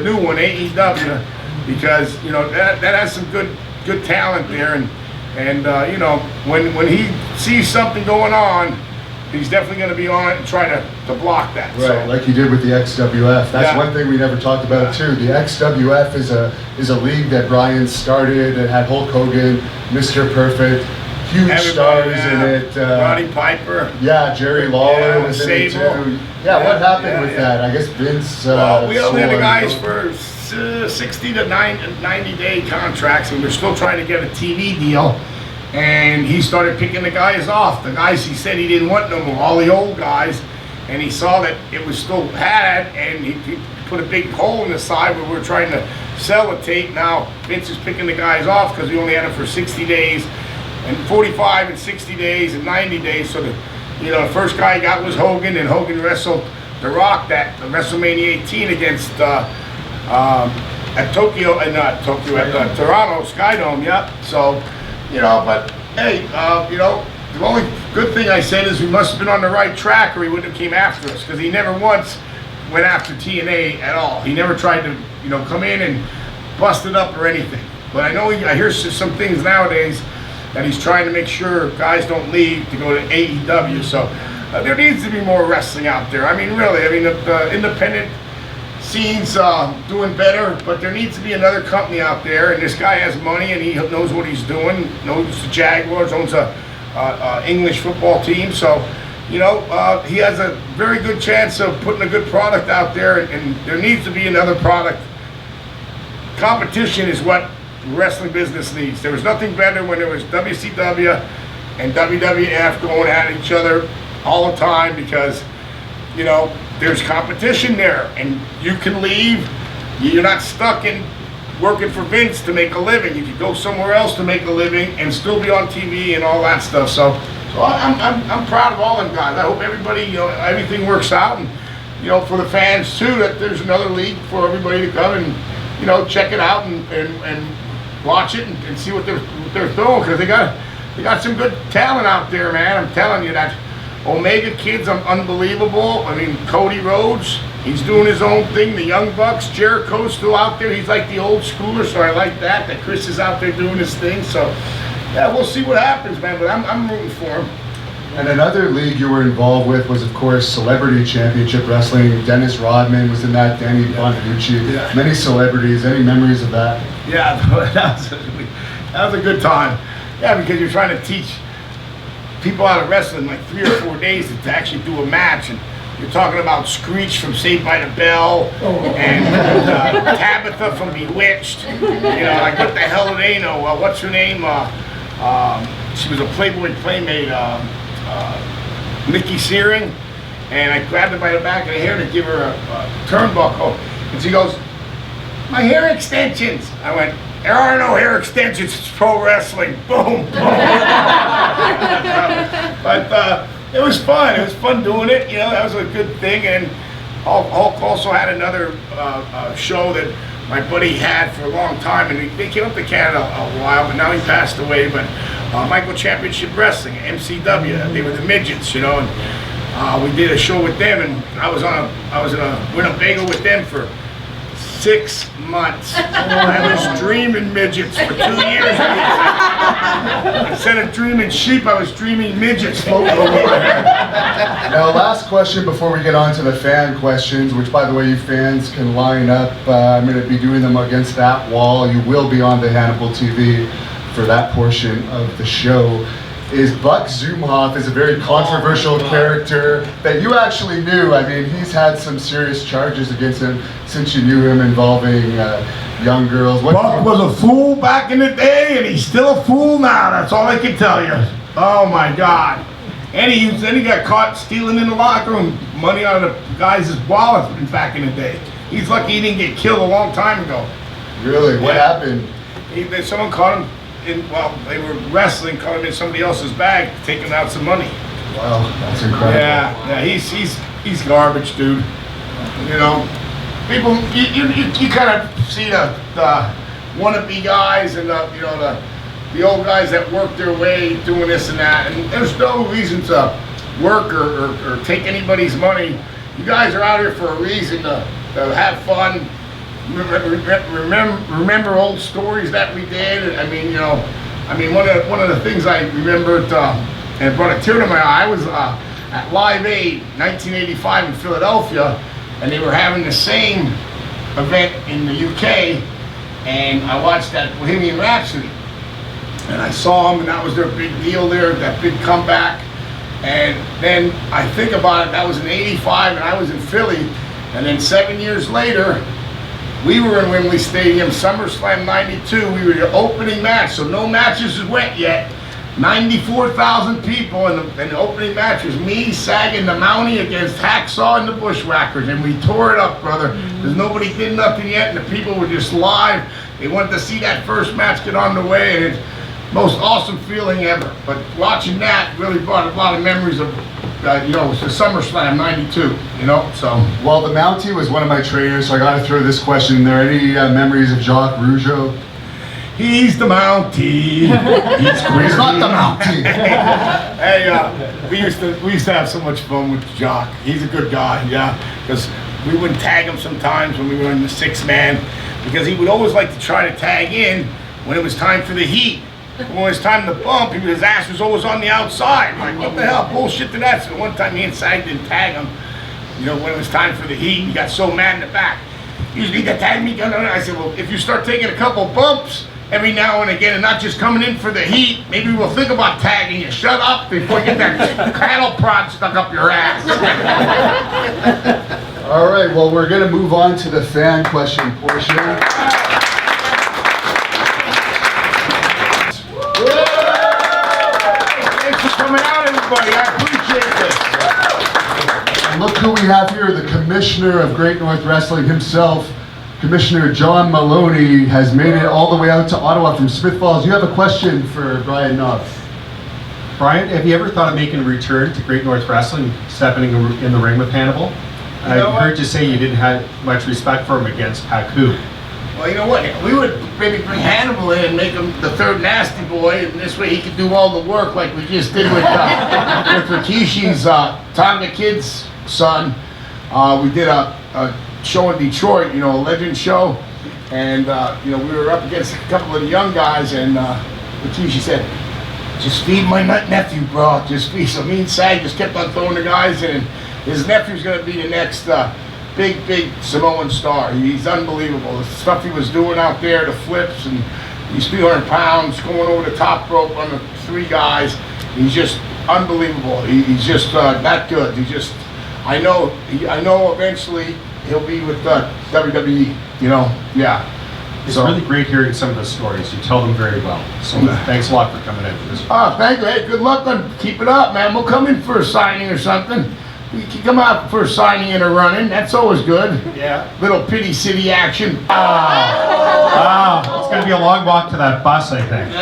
new one, AEW, because, you know, that has some good talent there, and you know, when he sees something going on, he's definitely going to be on it and try to block that. Right, so, like he did with the XWF. That's one thing we never talked about too. The XWF is a league that Brian started and had Hulk Hogan, Mr. Perfect, huge stars in it. Roddy Piper. Yeah, Jerry Lawler was in it too. Yeah, what happened with that? I guess Vince. Well, we only had the guys for 60 to 90-day contracts, and we're still trying to get a TV deal. And he started picking the guys off. The guys he said he didn't want no more, all the old guys. And he saw that it was still had, and he put a big hole in the side where we were trying to sell the tape. Now Vince is picking the guys off because we only had them for 60 days, and 45 and 60 days and 90 days. So the first guy he got was Hogan, and Hogan wrestled The Rock at WrestleMania 18 against at Tokyo, and not Tokyo, at Toronto Skydome. Yep. So. You know, but hey, you know, the only good thing I said is we must have been on the right track, or he wouldn't have came after us, because he never once went after TNA at all. He never tried to, you know, come in and bust it up or anything. But I know I hear some things nowadays that he's trying to make sure guys don't leave to go to AEW. So there needs to be more wrestling out there. I mean, really, I mean, the independent scene's doing better, but there needs to be another company out there, and this guy has money and he knows what he's doing, knows the Jaguars, owns a English football team, so you know, he has a very good chance of putting a good product out there, and there needs to be another product. Competition is what wrestling business needs. There was nothing better when there was WCW and WWF going at each other all the time, because you know, there's competition there, and you can leave. You're not stuck in working for Vince to make a living. You can go somewhere else to make a living and still be on TV and all that stuff. So I'm proud of all them guys. I hope everybody, you know, everything works out, and you know, for the fans too, that there's another league for everybody to come and, you know, check it out and watch it and see what they're throwing, because they got some good talent out there, man. I'm telling you that. Omega Kid's unbelievable. I mean, Cody Rhodes, he's doing his own thing. The Young Bucks, Jericho's still out there. He's like the old schooler, so I like that Chris is out there doing his thing. So, yeah, we'll see what happens, man, but I'm rooting for him. And another league you were involved with was, of course, Celebrity Championship Wrestling. Dennis Rodman was in that, Danny Bonaducci, many celebrities. Any memories of that? Yeah, that was a good time. Yeah, because you're trying to teach people out of wrestling like 3 or 4 days to actually do a match, and you're talking about Screech from Saved by the Bell, and Tabitha from Bewitched. You know, like, what the hell do they know? What's her name? She was a Playboy Playmate, Nikki Searing, and I grabbed her by the back of the hair to give her a turnbuckle, and she goes, "My hair extensions." I went, "There are no hair extensions, it's pro wrestling." Boom, boom. But it was fun. It was fun doing it. You know, that was a good thing. And Hulk also had another show that my buddy had for a long time, and they came up to Canada a while, but now he passed away. But Michael Championship Wrestling, MCW, they were the midgets, you know, and we did a show with them, and I was in a Winnebago with them for 6 months. I was dreaming midgets for 2 years. Instead of dreaming sheep, I was dreaming midgets floating over my head. Now, last question before we get on to the fan questions, which, by the way, you fans can line up. I'm going to be doing them against that wall. You will be on the Hannibal TV for that portion of the show. Is Buck Zumhoff is a very controversial character that you actually knew. I mean, he's had some serious charges against him since you knew him involving young girls. Buck was a fool back in the day, and he's still a fool now. That's all I can tell you. Oh my God. And then he got caught stealing in the locker room money out of the guys' wallets back in the day. He's lucky he didn't get killed a long time ago. Really? What happened? Someone caught him. Well, they were wrestling, caught him in somebody else's bag, taking out some money. Wow, that's incredible. Yeah, he's garbage, dude. You know, people, you kind of see the wannabe guys and the old guys that work their way doing this and that, and there's no reason to work or take anybody's money. You guys are out here for a reason to have fun. Remember old stories that we did. I mean, one of the things I remembered and brought a tear to my eye. I was at Live Aid 1985 in Philadelphia, and they were having the same event in the UK, and I watched that Bohemian Rhapsody, and I saw them, and that was their big deal there, that big comeback. And then I think about it, that was in '85, and I was in Philly, and then 7 years later, we were in Wembley Stadium, SummerSlam '92. We were the opening match, so no matches went yet. 94,000 people, and the opening match was me, Sag, and the Mountie against Hacksaw and the Bushwhackers, and we tore it up, brother. Because nobody did nothing yet, and the people were just live. They wanted to see that first match get on the way, and it's the most awesome feeling ever. But watching that really brought a lot of memories of it's the SummerSlam '92, so. Well, the Mountie was one of my trainers, so I got to throw this question in there. Any memories of Jacques Rougeau? He's the Mountie. He's not the Mountie. Hey, we used to have so much fun with Jacques. He's a good guy, yeah, because we would tag him sometimes when we were in the 6-man, because he would always like to try to tag in when it was time for the heat. When it was time to bump, his ass was always on the outside. Like, what the hell, bullshit to that? So one time me and Sag didn't tag him. When it was time for the heat, he got so mad in the back. You need to tag me. I said, well, if you start taking a couple bumps every now and again and not just coming in for the heat, maybe we'll think about tagging you. Shut up before you get that cattle prod stuck up your ass. All right, well, we're going to move on to the fan question portion. Coming out, everybody. I appreciate this. And look who we have here, the commissioner of Great North Wrestling himself, Commissioner John Maloney, has made it all the way out to Ottawa from Smith Falls. You have a question for Brian Knopf. Brian, have you ever thought of making a return to Great North Wrestling, stepping in the ring with Hannibal? I heard you say you didn't have much respect for him against Haku. Well, you know what? We would maybe bring Hannibal in and make him the third nasty boy, and this way he could do all the work like we just did with Rikishi's Tonga Kid's son. We did a show in Detroit, a legend show, and we were up against a couple of the young guys, and Rikishi said, "Just feed my nephew, bro. Just feed." So me and Sag just kept on throwing the guys in. His nephew's gonna be the next big Samoan star. He's unbelievable. The stuff he was doing out there, the flips, and he's 300 pounds, going over the top rope on the 3 guys. He's just unbelievable. He's just that good. I know eventually he'll be with WWE, yeah. It's really great hearing some of the stories. You tell them very well. So thanks a lot for coming in for this. Oh, thank you. Hey, good luck on keep it up, man. We'll come in for a signing or something. You can come out for a signing and a run-in. That's always good. Yeah. Little Pity City action. It's going to be a long walk to that bus, I think.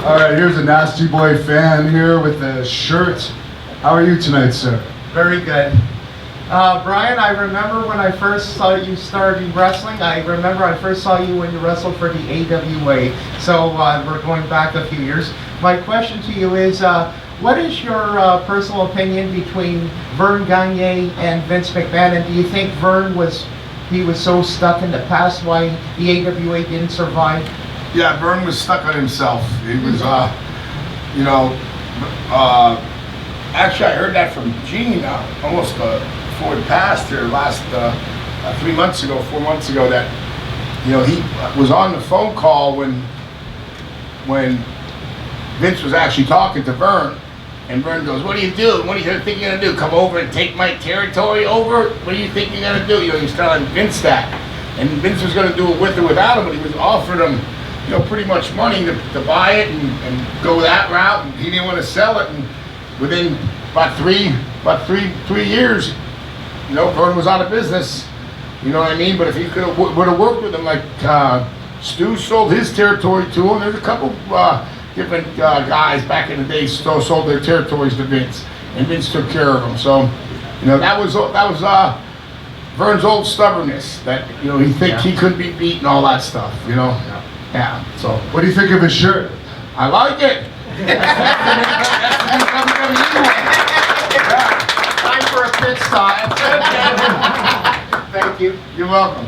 All right, here's a Nasty Boy fan here with the shirt. How are you tonight, sir? Very good. Brian, I remember when I first saw you starting wrestling. I remember I first saw you when you wrestled for the AWA. So we're going back a few years. My question to you is, what is your personal opinion between Vern Gagne and Vince McMahon? And do you think Vern was so stuck in the past why the AWA didn't survive? Yeah, Vern was stuck on himself. He was, actually I heard that from Gene almost before he passed here last 4 months ago, that, you know, he was on the phone call when Vince was actually talking to Vern, and Vern goes, "What are you doing? What do you think you're gonna do? Come over and take my territory over? What do you think you're gonna do?" You know, he was telling Vince that, and Vince was gonna do it with or without him, but he was offering him, you know, pretty much money to buy it and go that route, and he didn't want to sell it. And within about three years, you know, Vern was out of business. You know what I mean? But if he would have worked with him, like Stu sold his territory to him. There's a couple different guys back in the day sold their territories to Vince, and Vince took care of them. So, you know, that was Vern's old stubbornness, that, you know, he couldn't be beat and all that stuff. You know, yeah. So, What do you think of his shirt? I like it. Time for a pit stop. Thank you. You're welcome.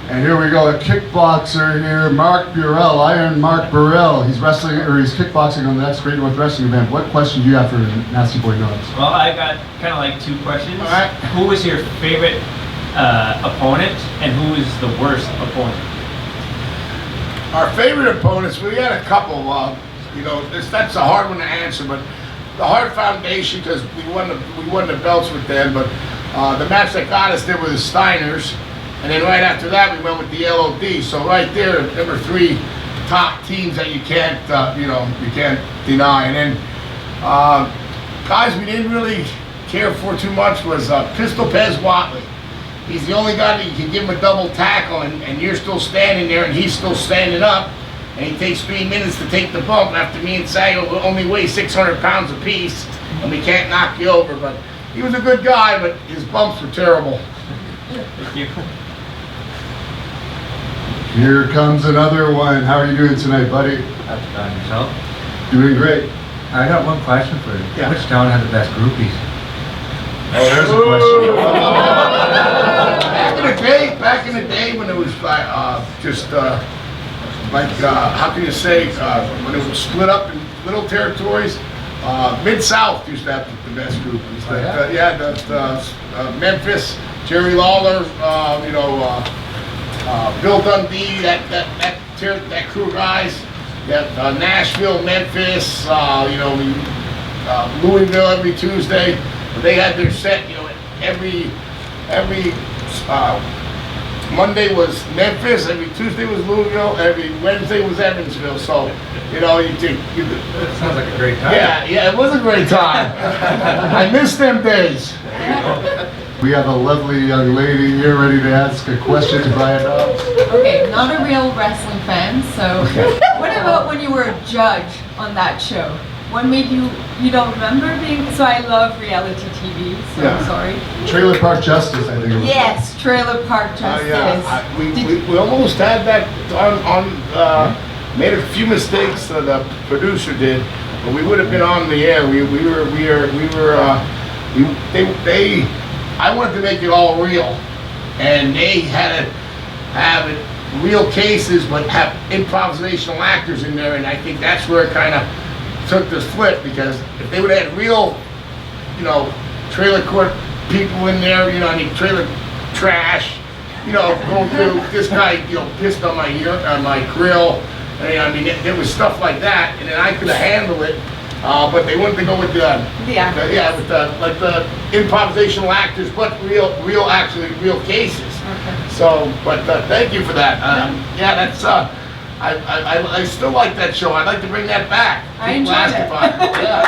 And here we go, a kickboxer here, Mark Burrell, Iron Mark Burrell. He's wrestling, or he's kickboxing on the next Great North Wrestling event. What question do you have for Nasty Boy Knobs? Well, I got kind of like two questions. All right. Who was your favorite opponent, and who is the worst opponent? Our favorite opponents, we had a couple. You know, that's a hard one to answer, but the Hart Foundation, because we won the belts with them. But the match that got us there were the Steiners, and then right after that we went with the LOD. So right there were three top teams that you can't deny. And then guys we didn't really care for too much was Pistol Pez Watley. He's the only guy that you can give him a double tackle, and you're still standing there and he's still standing up, and he takes 3 minutes to take the bump after me and Sago only weigh 600 pounds apiece, and we can't knock you over. But he was a good guy, but his bumps were terrible. Thank you. Here comes another one. How are you doing tonight, buddy? That's about yourself. Doing great. I got one question for you. Yeah. Which town had the best groupies? Oh, there's a question. Back in the day when it was how can you say, when it was split up in little territories, Mid-South used to have the best groupies. Oh, Memphis, Jerry Lawler, Bill Dundee, that crew of guys. Nashville, Memphis, Louisville every Tuesday. They had their set, every Monday was Memphis, every Tuesday was Louisville, every Wednesday was Evansville. So, Sounds like a great time. Yeah, it was a great time. I miss them days. We have a lovely young lady here ready to ask a question to Brian Knobs. Okay, not a real wrestling fan, so what about when you were a judge on that show? What made you don't remember being, so I love reality TV, so Yeah. I'm sorry. Trailer Park Justice, I think it was. Yes, Trailer Park Justice. We almost had that on made a few mistakes, the producer did, but we would have been on the air. I wanted to make it all real, and they had to have it real cases, but have improvisational actors in there, and I think that's where it kind of took this flip, because if they would have had real, trailer court people in there, trailer trash, going through, this guy, pissed on my grill, and, there was stuff like that, and then I could have handled it, but they wanted to go with the improvisational actors, but real cases. Okay. So, but thank you for that. That's I still like that show. I'd like to bring that back. I People enjoyed ask it. about it. Yeah.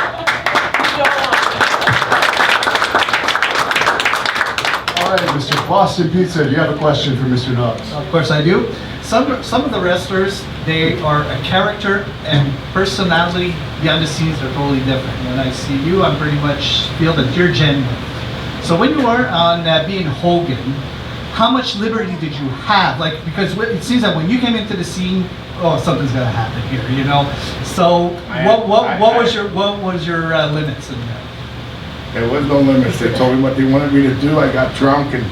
All right, Mr. Boston Pizza, do you have a question for Mr. Knobs? Of course I do. Some of the wrestlers, they are a character and personality behind the scenes are totally different. When I see you, I pretty much feel that you're genuine. So when you were on being Hogan, how much liberty did you have? Like, because it seems that when you came into the scene, oh, something's gonna happen here, you know. So what was your limits in that? There was no limits. They told me what they wanted me to do. I got drunk, and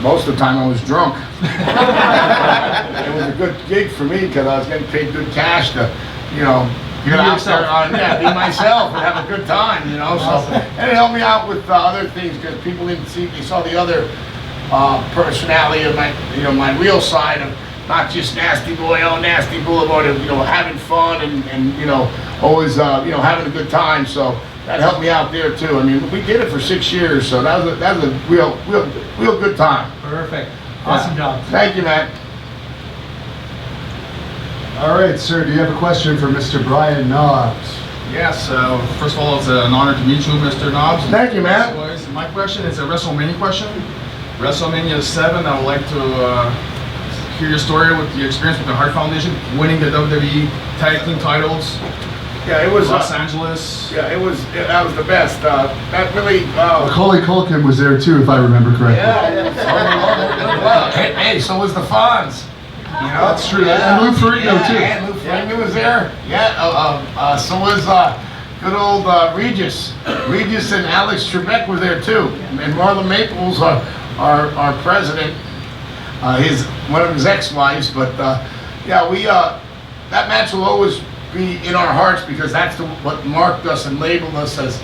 most of the time I was drunk. It was a good gig for me because I was getting paid good cash to, you know, get out there, be myself and have a good time, you know. So, and it helped me out with other things because people didn't see. They saw the other personality of my, you know, my real side of not just nasty boy, oh nasty boulevard, of, you know, having fun and you know, always you know, having a good time. So that helped me out there too. I mean, we did it for 6 years, so that was a real good time. Perfect. Awesome job. Thank you, man. All right, sir, do you have a question for Mr. Brian Knobs? Yes, first of all, it's an honor to meet you, Mr. Knobs. Thank you, man. My question is a WrestleMania question. WrestleMania 7, I would like to hear your story with the experience with the Hart Foundation, winning the WWE Tag Team titles. Yeah, it was Los Angeles. Yeah, that was the best. That really. Macaulay Culkin was there too, if I remember correctly. Yeah. Hey, so was the Fonz. You know, that's true. And Lou Ferrigno too. And Lou Ferrigno was there. Yeah. So was good old Regis. Regis and Alex Trebek were there too. And Marla Maples, our president, one of his ex-wives. But yeah, that match will always be in our hearts because that's what marked us and labeled us as.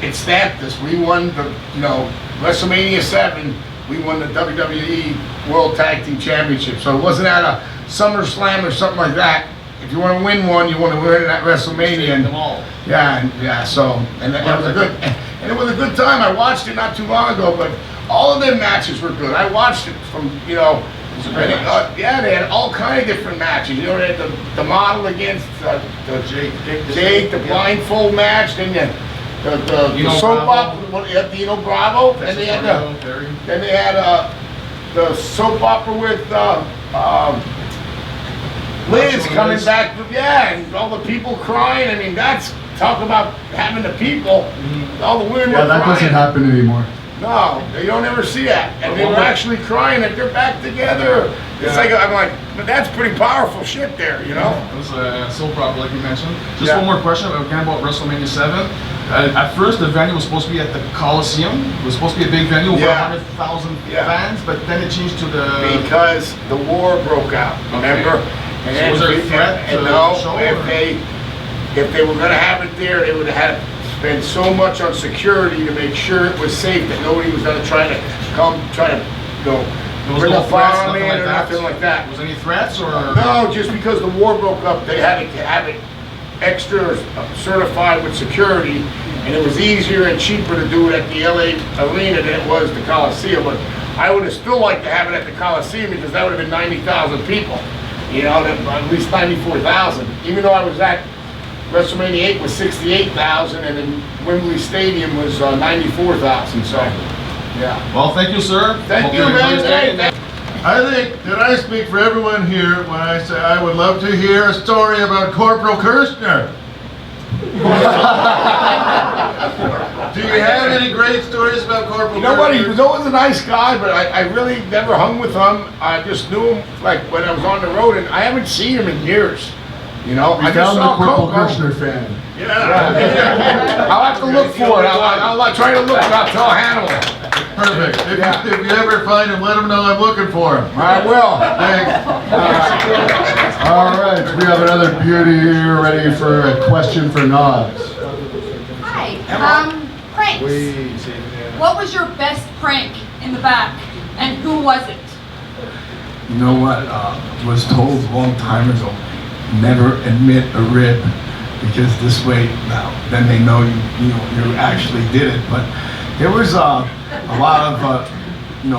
It stamped us. We won the, you know, WrestleMania 7. We won the WWE World Tag Team Championship. So it wasn't at a SummerSlam or something like that. If you want to win one, you want to win it at WrestleMania. And yeah. So that was a good, and it was a good time. I watched it not too long ago, but all of their matches were good. I watched it from, you know. Yeah, they had all kind of different matches. You know, they had the model against Jake, the blindfold match, then the soap opera, Dino Bravo, and they had the soap opera with Liz coming back. Yeah, and all the people crying. I mean, that's talk about having the people. All the women. Yeah, that doesn't happen anymore. No, you don't ever see that. And they were actually crying that they're back together. It's like, I'm like, but that's pretty powerful shit there, you know? It was soap opera, like you mentioned. Just one more question again about WrestleMania 7. At first, the venue was supposed to be at the Coliseum. It was supposed to be a big venue, over 100,000 fans, but then it changed to the... Because the war broke out, remember? And so was there a threat to the show? If they were going to have it there, they would have had spend so much on security to make sure it was safe that nobody was going to try to go bring a bomb in or nothing like that. Was there any threats or? No, just because the war broke up, they had to have it extra certified with security, and it was easier and cheaper to do it at the LA Arena than it was the Coliseum. But I would have still liked to have it at the Coliseum because that would have been 90,000 people. You know, at least 94,000. Even though I was at WrestleMania 8 was 68,000, and then Wembley Stadium was 94,000. So, yeah. Well, thank you, sir. Thank you, man. I think that I speak for everyone here when I say I would love to hear a story about Corporal Kirshner. Do you have any great stories about Corporal Kirshner? You know what? He was always a nice guy, but I really never hung with him. I just knew him like when I was on the road, and I haven't seen him in years. You know, I just saw the Corporal Kirshner fan. Yeah. I'll have to look for it. I'll try to look and I'll tell Hannibal. Perfect. If you ever find him, let him know I'm looking for him. I will. Thanks. All right, we have another beauty here ready for a question for Knobs. Hi. Pranks. What was your best prank in the back, and who was it? You know what? Was told a long time ago, never admit a rib, because this way now, then they know you actually did it. But there was a lot of,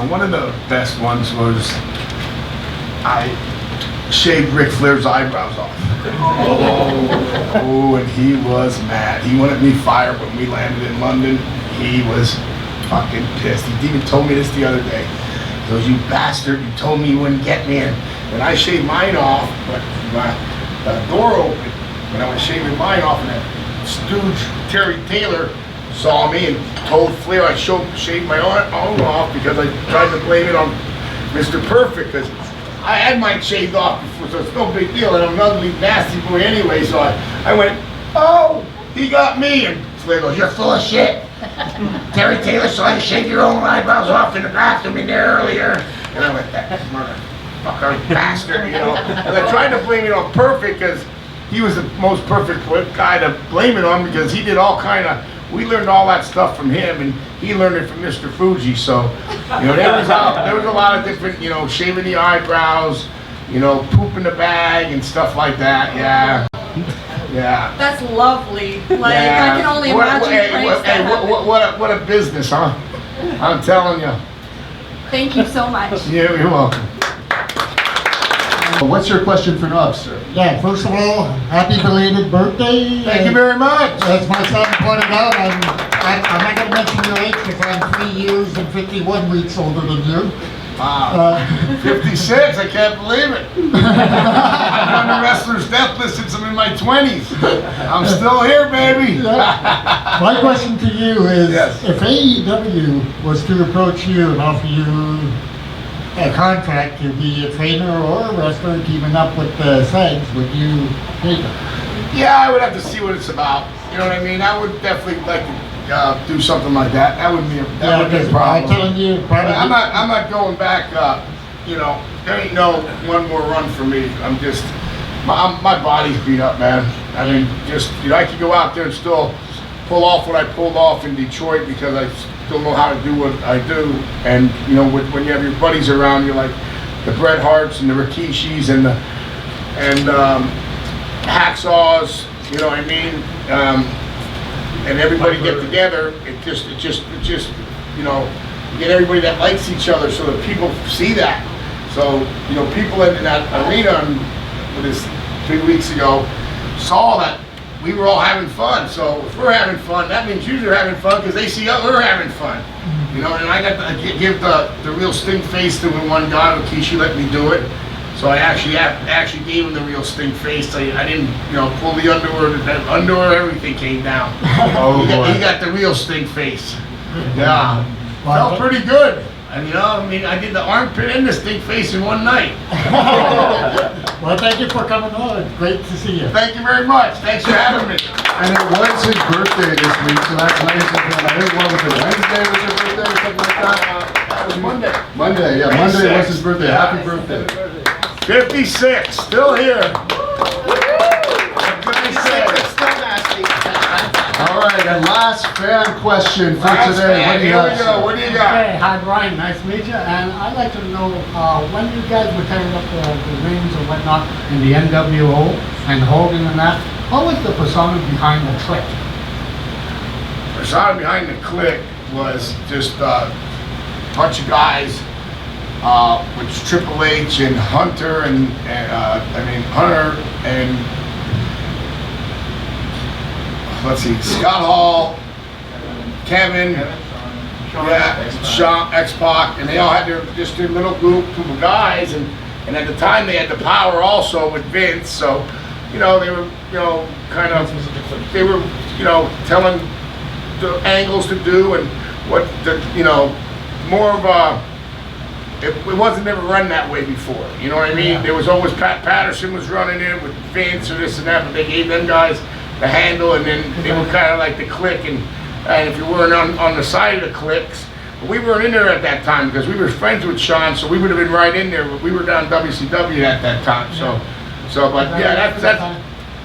one of the best ones was I shaved Ric Flair's eyebrows off. Oh, and he was mad. He wanted me fired when we landed in London. He was fucking pissed. He even told me this the other day. He goes, "You bastard, you told me you wouldn't get me in." And I shaved mine off, but the door opened when I was shaving mine off, and that stooge Terry Taylor saw me and told Flair I shaved my arm off because I tried to blame it on Mr. Perfect, because I had mine shaved off before, so it's no big deal, and I'm an ugly, nasty boy anyway, so I went, oh, he got me, and Flair goes, you're full of shit. Terry Taylor saw you shave your own eyebrows off in the bathroom in there earlier. And I went, that motherfucker bastard, you know. And I tried to blame it on Perfect because he was the most perfect guy to blame it on, because he did all kind of, we learned all that stuff from him, and he learned it from Mr. Fuji. So, you know, there was a lot of different, you know, shaving the eyebrows, you know, poop in the bag and stuff like that. Yeah. Yeah. That's lovely. Like, I can only imagine. What a business, huh? I'm telling you. Thank you so much. Yeah, you're welcome. What's your question for Knobs, sir? Yeah, first of all, happy belated birthday. Thank you very much. As my son pointed out, I'm not going to mention your age because I'm 3 years and 51 weeks older than you. Wow. 56, I can't believe it. I'm on the wrestler's death list since I'm in my 20s. I'm still here, baby. My question to you is, yes, if AEW was to approach you and offer you a contract to be a trainer or a wrestler teaming up with the Sags, would you take it? Yeah, I would have to see what it's about. You know what I mean? I would definitely like to do something like that. That wouldn't be a problem. I'm telling you, probably. I'm not going back. You know, there ain't no one more run for me. I'm just, my body's beat up, man. I mean, just, you know, I could go out there and still pull off what I pulled off in Detroit because I still know how to do what I do. And you know, when you have your buddies around you, like the Bret Harts and the Rikishis and the Hacksaws, you know what I mean? And everybody get together. It just, you know, get everybody that likes each other so that people see that. So, you know, people in that arena with this 3 weeks ago saw that we were all having fun. So if we're having fun, that means you're having fun because they see we're having fun. You know, and I got to give the real stink face to one guy. Rikishi let me do it. So I actually gave him the real stink face. I didn't, you know, pull the underwear, everything came down. He got the real stink face. Yeah, felt pretty good. And you know, I mean, I did the armpit and the stink face in one night. Well, thank you for coming on. It's great to see you. Thank you very much. Thanks for having me. And it was his birthday this week, so that's nice of him. I think what was it, Wednesday was his birthday or something like that? That was Monday. Monday, yeah, Monday was his birthday. Happy birthday. 56, still here. What can I say? All right, and last fan question for today. What do you Here we got? go. What do you got? Okay, hi Brian, nice to meet you. And I'd like to know when you guys were tearing up the rings or whatnot in the NWO and Hogan and that, what was the persona behind the Click? The persona behind the Click was just a bunch of guys, which Triple H and Hunter and Hunter and let's see, Scott Hall, Kevin, Sean, X-Pac, and they all had their little group of guys, and at the time they had the power also with Vince, so you know they were telling the angles to do and what more of a. It wasn't ever run that way before, you know what I mean? Yeah. There was always Pat Patterson was running it with Vince or this and that, but they gave them guys the handle, and then they were kind of like the Click, and if you weren't on the side of the Clicks, but we weren't in there at that time because we were friends with Sean, so we would have been right in there, but we were down WCW at that time, but yeah, that's.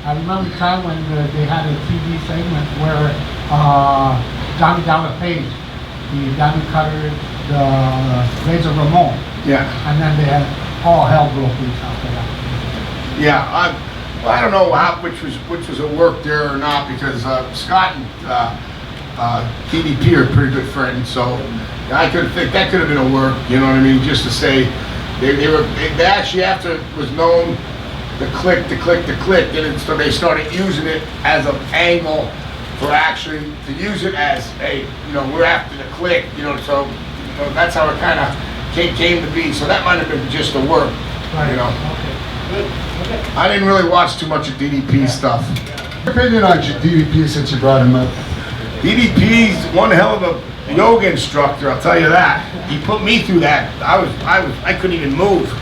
I remember the time when they had a TV segment where Johnny Page, the Diamond Cutter, the Razor Ramon. Yeah. And then they had all hell broke loose after that. Yeah, I don't know which was a work there or not because Scott and DDP are pretty good friends, so I could think that could have been a work. You know what I mean? Just to say they actually after it was known the Click, and so they started using it as an angle for actually to use it as we're after the Click, so that's how it kind of came to be. So that might have been just a work, right. Okay. Good. Okay. I didn't really watch too much of DDP stuff. Your opinion on DDP since you brought him up? DDP's one hell of a yoga instructor, I'll tell you that. He put me through that. I couldn't even move.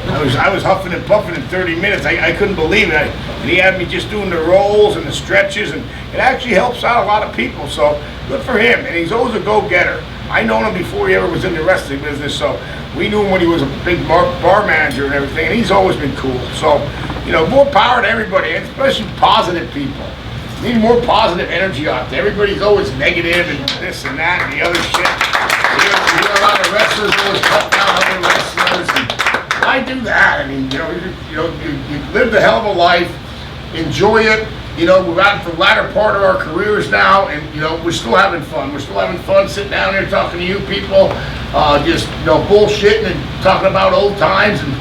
I was huffing and puffing in 30 minutes. I couldn't believe it. And he had me just doing the rolls and the stretches, and it actually helps out a lot of people. So good for him. And he's always a go-getter. I known him before he ever was in the wrestling business, so we knew him when he was a big bar manager and everything. And he's always been cool. So, you know, more power to everybody, and especially positive people. We need more positive energy out there. Everybody's always negative and this and that and the other shit. You hear a lot of wrestlers always cut down other wrestlers. And I do that. I mean, you live the hell of a life, enjoy it. You know, we're out for the latter part of our careers now, and you know, we're still having fun. We're still having fun sitting down here talking to you people, just bullshitting and talking about old times and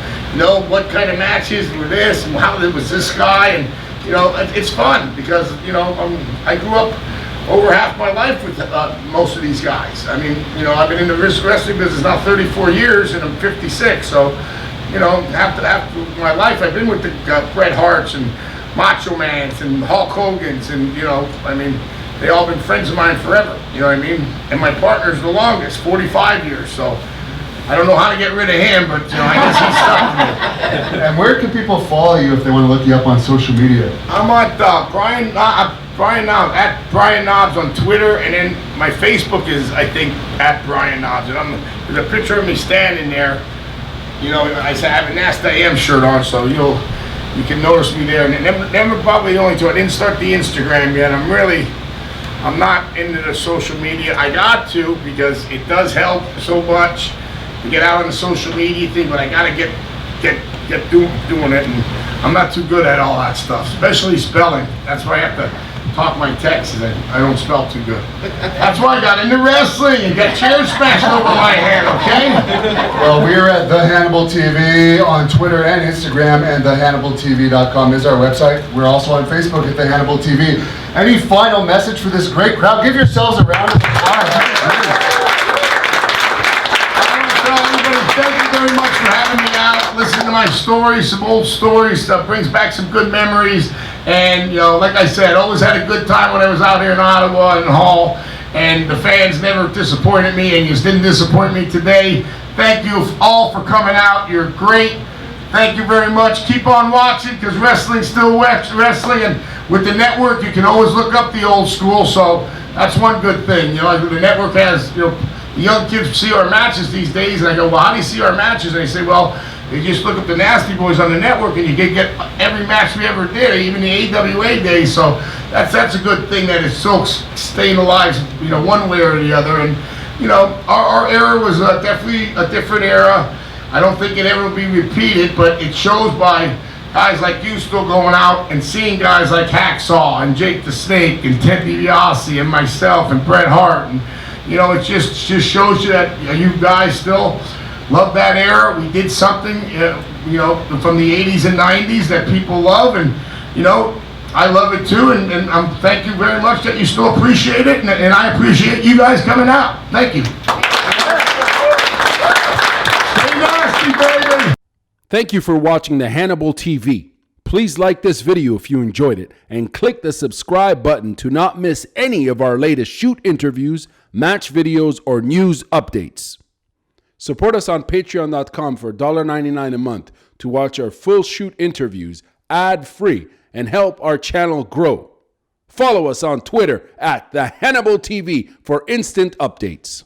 what kind of matches were this and how it was this guy, and it's fun because I grew up over half my life with most of these guys. I mean, I've been in the wrestling business now 34 years, and I'm 56, so half my life I've been with the Bret Harts and Macho Mans and Hulk Hogan's, and they all been friends of mine forever. You know what I mean? And my partner's the longest, 45 years. So I don't know how to get rid of him, but I guess he's stuck to me. And where can people follow you if they want to look you up on social media? I'm at Brian Knobs, at Brian Knobs on Twitter, and then my Facebook is, I think, at Brian Knobs. And there's a picture of me standing there. I have a Nasty AM shirt on, so you can notice me there. And never probably going to. I didn't start the Instagram yet. I'm not into the social media. I got to, because it does help so much to get out on the social media thing, but I gotta get doing it, and I'm not too good at all that stuff, especially spelling. That's why I have to talk my texts, and I don't spell too good. That's why I got into wrestling and got chairs smashed over my head, okay? Well, we're at The Hannibal TV on Twitter and Instagram, and thehannibaltv.com is our website. We're also on Facebook at The Hannibal TV. Any final message for this great crowd? Give yourselves a round of applause. Thank you very much for having me out, listening to my stories, some old stories, stuff brings back some good memories. And like I said, always had a good time when I was out here in Ottawa and Hall, and the fans never disappointed me, and you didn't disappoint me today. Thank you all for coming out. You're great. Thank you very much. Keep on watching, because wrestling's still wrestling, and with the network you can always look up the old school, so that's one good thing. The network has, the young kids see our matches these days, and I go, well, how do you see our matches? And they say, well, you just look up the Nasty Boys on the network, and you can get every match we ever did, even the AWA days. So that's a good thing, that it's still staying alive, one way or the other. And our era was definitely a different era. I don't think it ever will be repeated, but it shows by guys like you still going out and seeing guys like Hacksaw and Jake the Snake and Ted DiBiase and myself and Bret Hart, and it just shows you that you guys still love that era. We did something, from the 80s and 90s that people love, and I love it too. And thank you very much that you still appreciate it, and I appreciate you guys coming out. Thank you. Stay nasty, baby. Thank you for watching the Hannibal TV. Please like this video if you enjoyed it, and click the subscribe button to not miss any of our latest shoot interviews, match videos, or news updates. Support us on patreon.com for $1.99 a month to watch our full shoot interviews ad-free and help our channel grow. Follow us on Twitter at The Hannibal TV for instant updates.